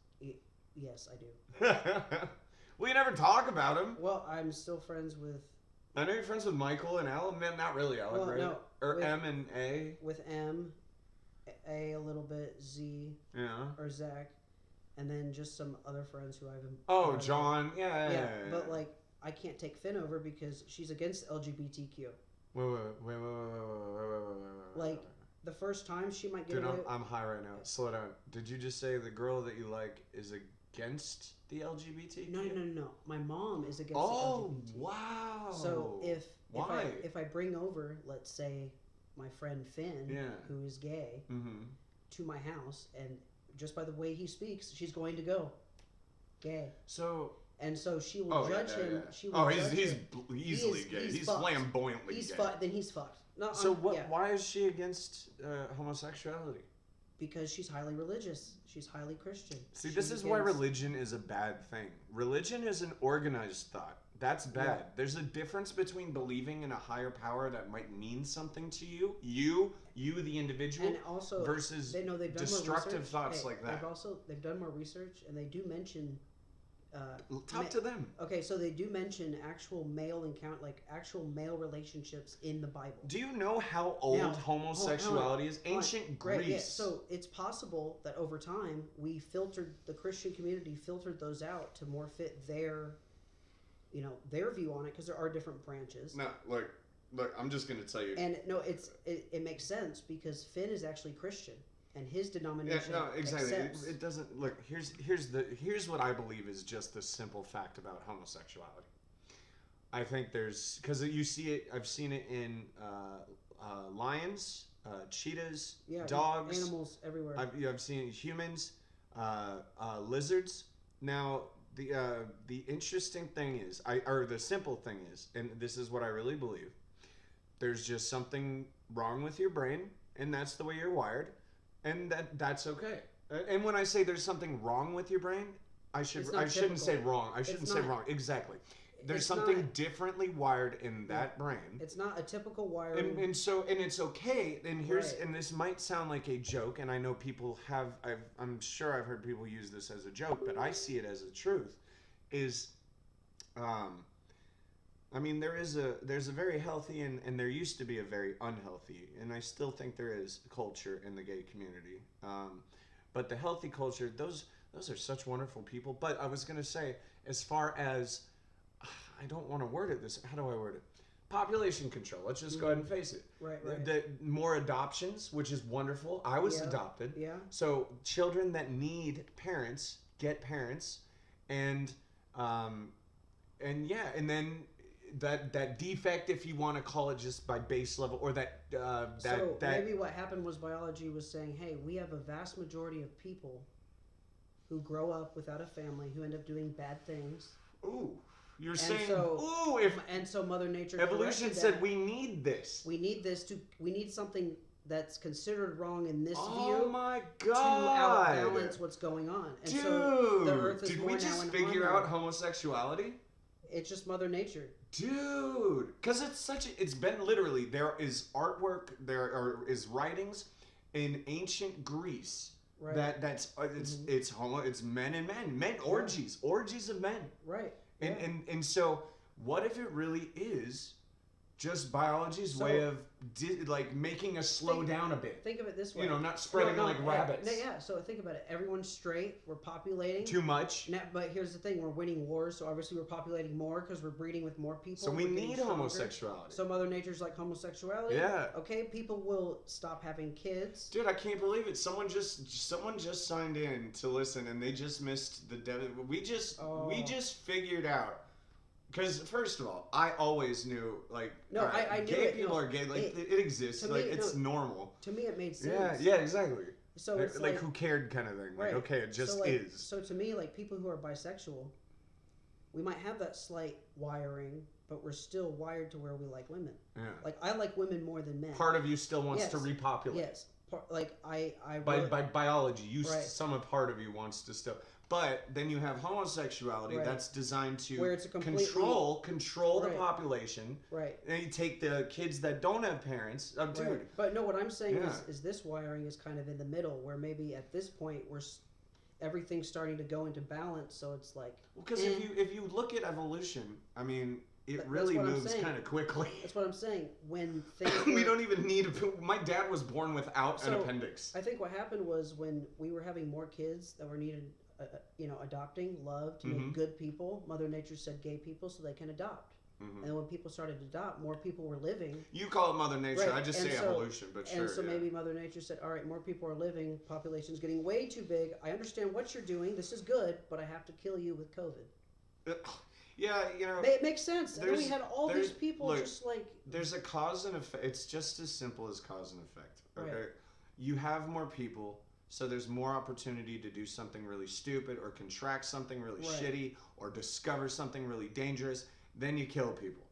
Yes, I do. Well, you never talk about them. Well, I'm still friends with. I know you're friends with Michael and Alan. Not really Alan, right? No. Or M and A. With M, A a little bit, Z. Yeah. Or Zach, and then just some other friends who I've. Oh, John. Yeah. But like, I can't take Finn over because she's against LGBTQ. Wait. Like, the first time she might get. Dude, I'm high right now. Slow down. Did you just say the girl that you like is against the LGBT? No. My mom is against the LGBT. Oh, wow. So if I bring over, let's say, my friend Finn, who is gay, to my house, and just by the way he speaks, she's going to go gay. So And so she will judge him. Yeah. She will he's easily gay. He's fucked. flamboyantly he's gay. Then he's fucked. No, so why is she against homosexuality? Because she's highly religious. She's highly Christian. See, this is why religion is a bad thing. Religion is an organized thought. That's bad. Yeah. There's a difference between believing in a higher power that might mean something to you, the individual, and also versus destructive thoughts like that. They've done more research, and they do mention. Talk to them. Okay, so they do mention actual male actual male relationships in the Bible. Do you know how old homosexuality is? Ancient Greece. Right, yeah. So it's possible that over time the Christian community filtered those out to more fit their view on it, because there are different branches. No, look, I'm just going to tell you. And no, it makes sense because Finn is actually Christian. And his denomination. Yeah, no, exactly. It doesn't look. Here's what I believe is just the simple fact about homosexuality. I think because you see it. I've seen it in lions, cheetahs, dogs, animals everywhere. I've seen humans, lizards. Now the interesting thing is, the simple thing is, and this is what I really believe. There's just something wrong with your brain, and that's the way you're wired. And that's okay. And when I say there's something wrong with your brain, I shouldn't say wrong. I shouldn't say wrong. Exactly. There's something differently wired in that brain. It's not a typical wiring. And it's okay. And and this might sound like a joke, and I know people have. I'm sure I've heard people use this as a joke, but I see it as a truth. I mean, there's a very healthy and there used to be a very unhealthy, and I still think there is culture in the gay community. But the healthy culture, those are such wonderful people. But I was gonna say, as far as, I don't want to word it this. How do I word it? Population control. Let's just go ahead and face it. Right. The more adoptions, which is wonderful. I was adopted. Yeah. So children that need parents get parents, and then. That defect, if you want to call it just by base level, or maybe what happened was biology was saying, hey, we have a vast majority of people who grow up without a family who end up doing bad things. Ooh, and so Mother Nature. Evolution said we need this. We need something that's considered wrong in this view. Oh my God! To outbalance what's going on. And dude, so the Earth is did we just figure out homosexuality? It's just Mother Nature. Dude, because it's been literally, there is artwork, is writings in ancient Greece it's men and men orgies of men. Right. And so what if it really is just biology's way of making us slow down a bit? Think of it this way. Not spreading like rabbits. Yeah, so think about it. Everyone's straight. We're populating. Too much. But here's the thing. We're winning wars, so obviously we're populating more because we're breeding with more people. So we need homosexuality. So Mother Nature's like homosexuality? Yeah. Okay, people will stop having kids. Dude, I can't believe it. Someone just signed in to listen, and they just missed the dev. We just figured out. Because first of all, I always knew I knew gay people are gay. It exists. It's normal. To me, it made sense. Yeah, exactly. So it's who cared kind of thing. Right. Okay, it just is. So to me, people who are bisexual, we might have that slight wiring, but we're still wired to where we like women. Yeah. I like women more than men. Part of you still wants to repopulate. Yes. By biology, some part of you wants to still. But then you have homosexuality that's designed to control the population. Right. And you take the kids that don't have parents. Dude. Right. But no, what I'm saying is this wiring is kind of in the middle, where maybe at this point everything's starting to go into balance. So it's like. Because if you look at evolution, I mean. It really moves kind of quickly. That's what I'm saying. When things we don't even need. My dad was born without an appendix. I think what happened was when we were having more kids that were needed, adopting, love to make good people. Mother Nature said gay people so they can adopt. And then when people started to adopt, more people were living. You call it Mother Nature. I just say evolution, but sure. And so maybe Mother Nature said, all right, more people are living. Population's getting way too big. I understand what you're doing. This is good, but I have to kill you with COVID. Yeah, it makes sense. And then we had all these people There's a cause and effect. It's just as simple as cause and effect. Okay, right. You have more people, So there's more opportunity to do something really stupid or contract something really shitty or discover something really dangerous. Then you kill people.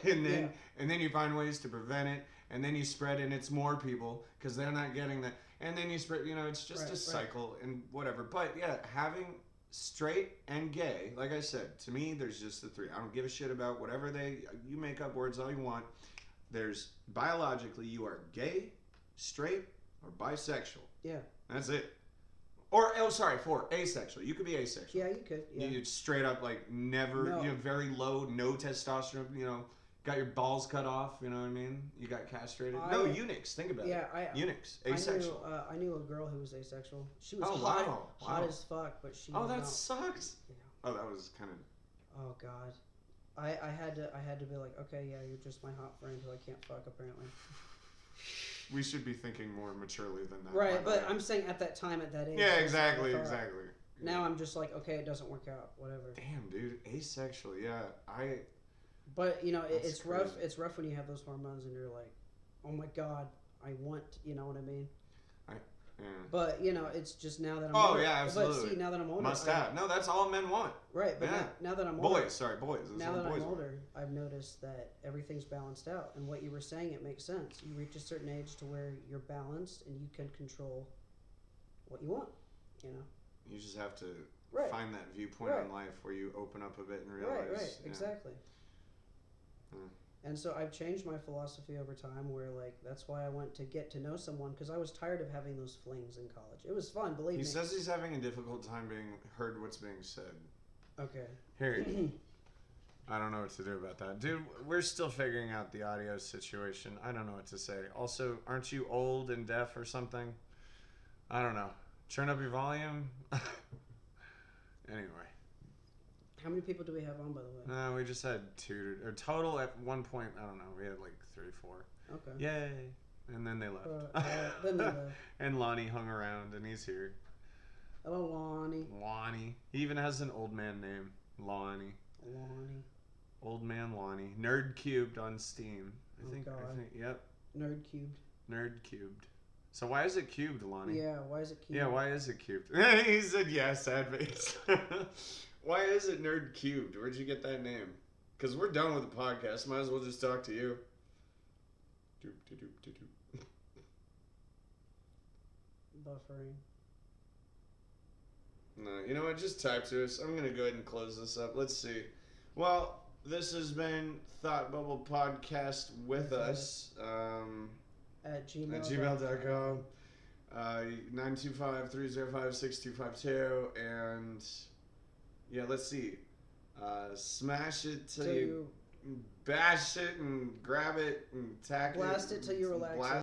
and then you find ways to prevent it, and then you spread, and it's more people because they're not getting that. And then you spread, it's just a cycle and whatever. But yeah, having straight and gay, like I said, to me, there's just the three. I don't give a shit about whatever you make up words all you want. There's biologically, you are gay, straight, or bisexual. Yeah. That's it. Or, four, asexual. You could be asexual. Yeah, you could. Yeah. You straight up, never, very low, no testosterone, got your balls cut off, you know what I mean? You got castrated. Eunuchs, think about it. Eunuchs, asexual. I knew a girl who was asexual. She was hot as fuck, but she sucks. Yeah. Oh, that was kind of... Oh, God. I had to be like, okay, yeah, you're just my hot friend who I can't fuck, apparently. We should be thinking more maturely than that. Right, but I'm saying at that time, at that age. Yeah, exactly. Now I'm just like, okay, it doesn't work out, whatever. Damn, dude, asexual, yeah, But, it's crazy. rough. It's rough when you have those hormones and you're like, oh my God, I want, you know what I mean? Yeah. But, it's just now that I'm older. Oh, yeah, absolutely. But see, now that I'm older. Must have. No, that's all men want. Right, but now that I'm older. Boys. Now that I'm older, I've noticed that everything's balanced out. And what you were saying, it makes sense. You reach a certain age to where you're balanced and you can control what you want, You just have to find that viewpoint in life where you open up a bit and realize. Right, exactly. And so I've changed my philosophy over time where, that's why I went to get to know someone, because I was tired of having those flings in college. It was fun, believe me. He says he's having a difficult time being heard what's being said. Okay. Here. I don't know what to do about that. Dude, we're still figuring out the audio situation. I don't know what to say. Also, aren't you old and deaf or something? I don't know. Turn up your volume. Anyway. How many people do we have on, by the way? No, we just had two. Or total at one point, I don't know. We had 3 or 4. Okay. Yay. And then they left. Then they left. And Lonnie hung around, and he's here. Hello, Lonnie. Lonnie. He even has an old man name. Lonnie. Old man Lonnie. Nerd Cubed on Steam. I think, yep. Nerd Cubed. So why is it cubed, Lonnie? Yeah, why is it cubed? Yeah, why is it cubed? He said yes, sad face. Why is it Nerd Cubed? Where'd you get that name? Because we're done with the podcast. Might as well just talk to you. Buffering. No, you know what? Just type to us. I'm going to go ahead and close this up. Let's see. Well, this has been Thought Bubble Podcast with us. At gmail.com. At gmail.com. 925-305-6252. And yeah, let's see. Smash it till you bash it and grab it and tack it. Blast it till you relax.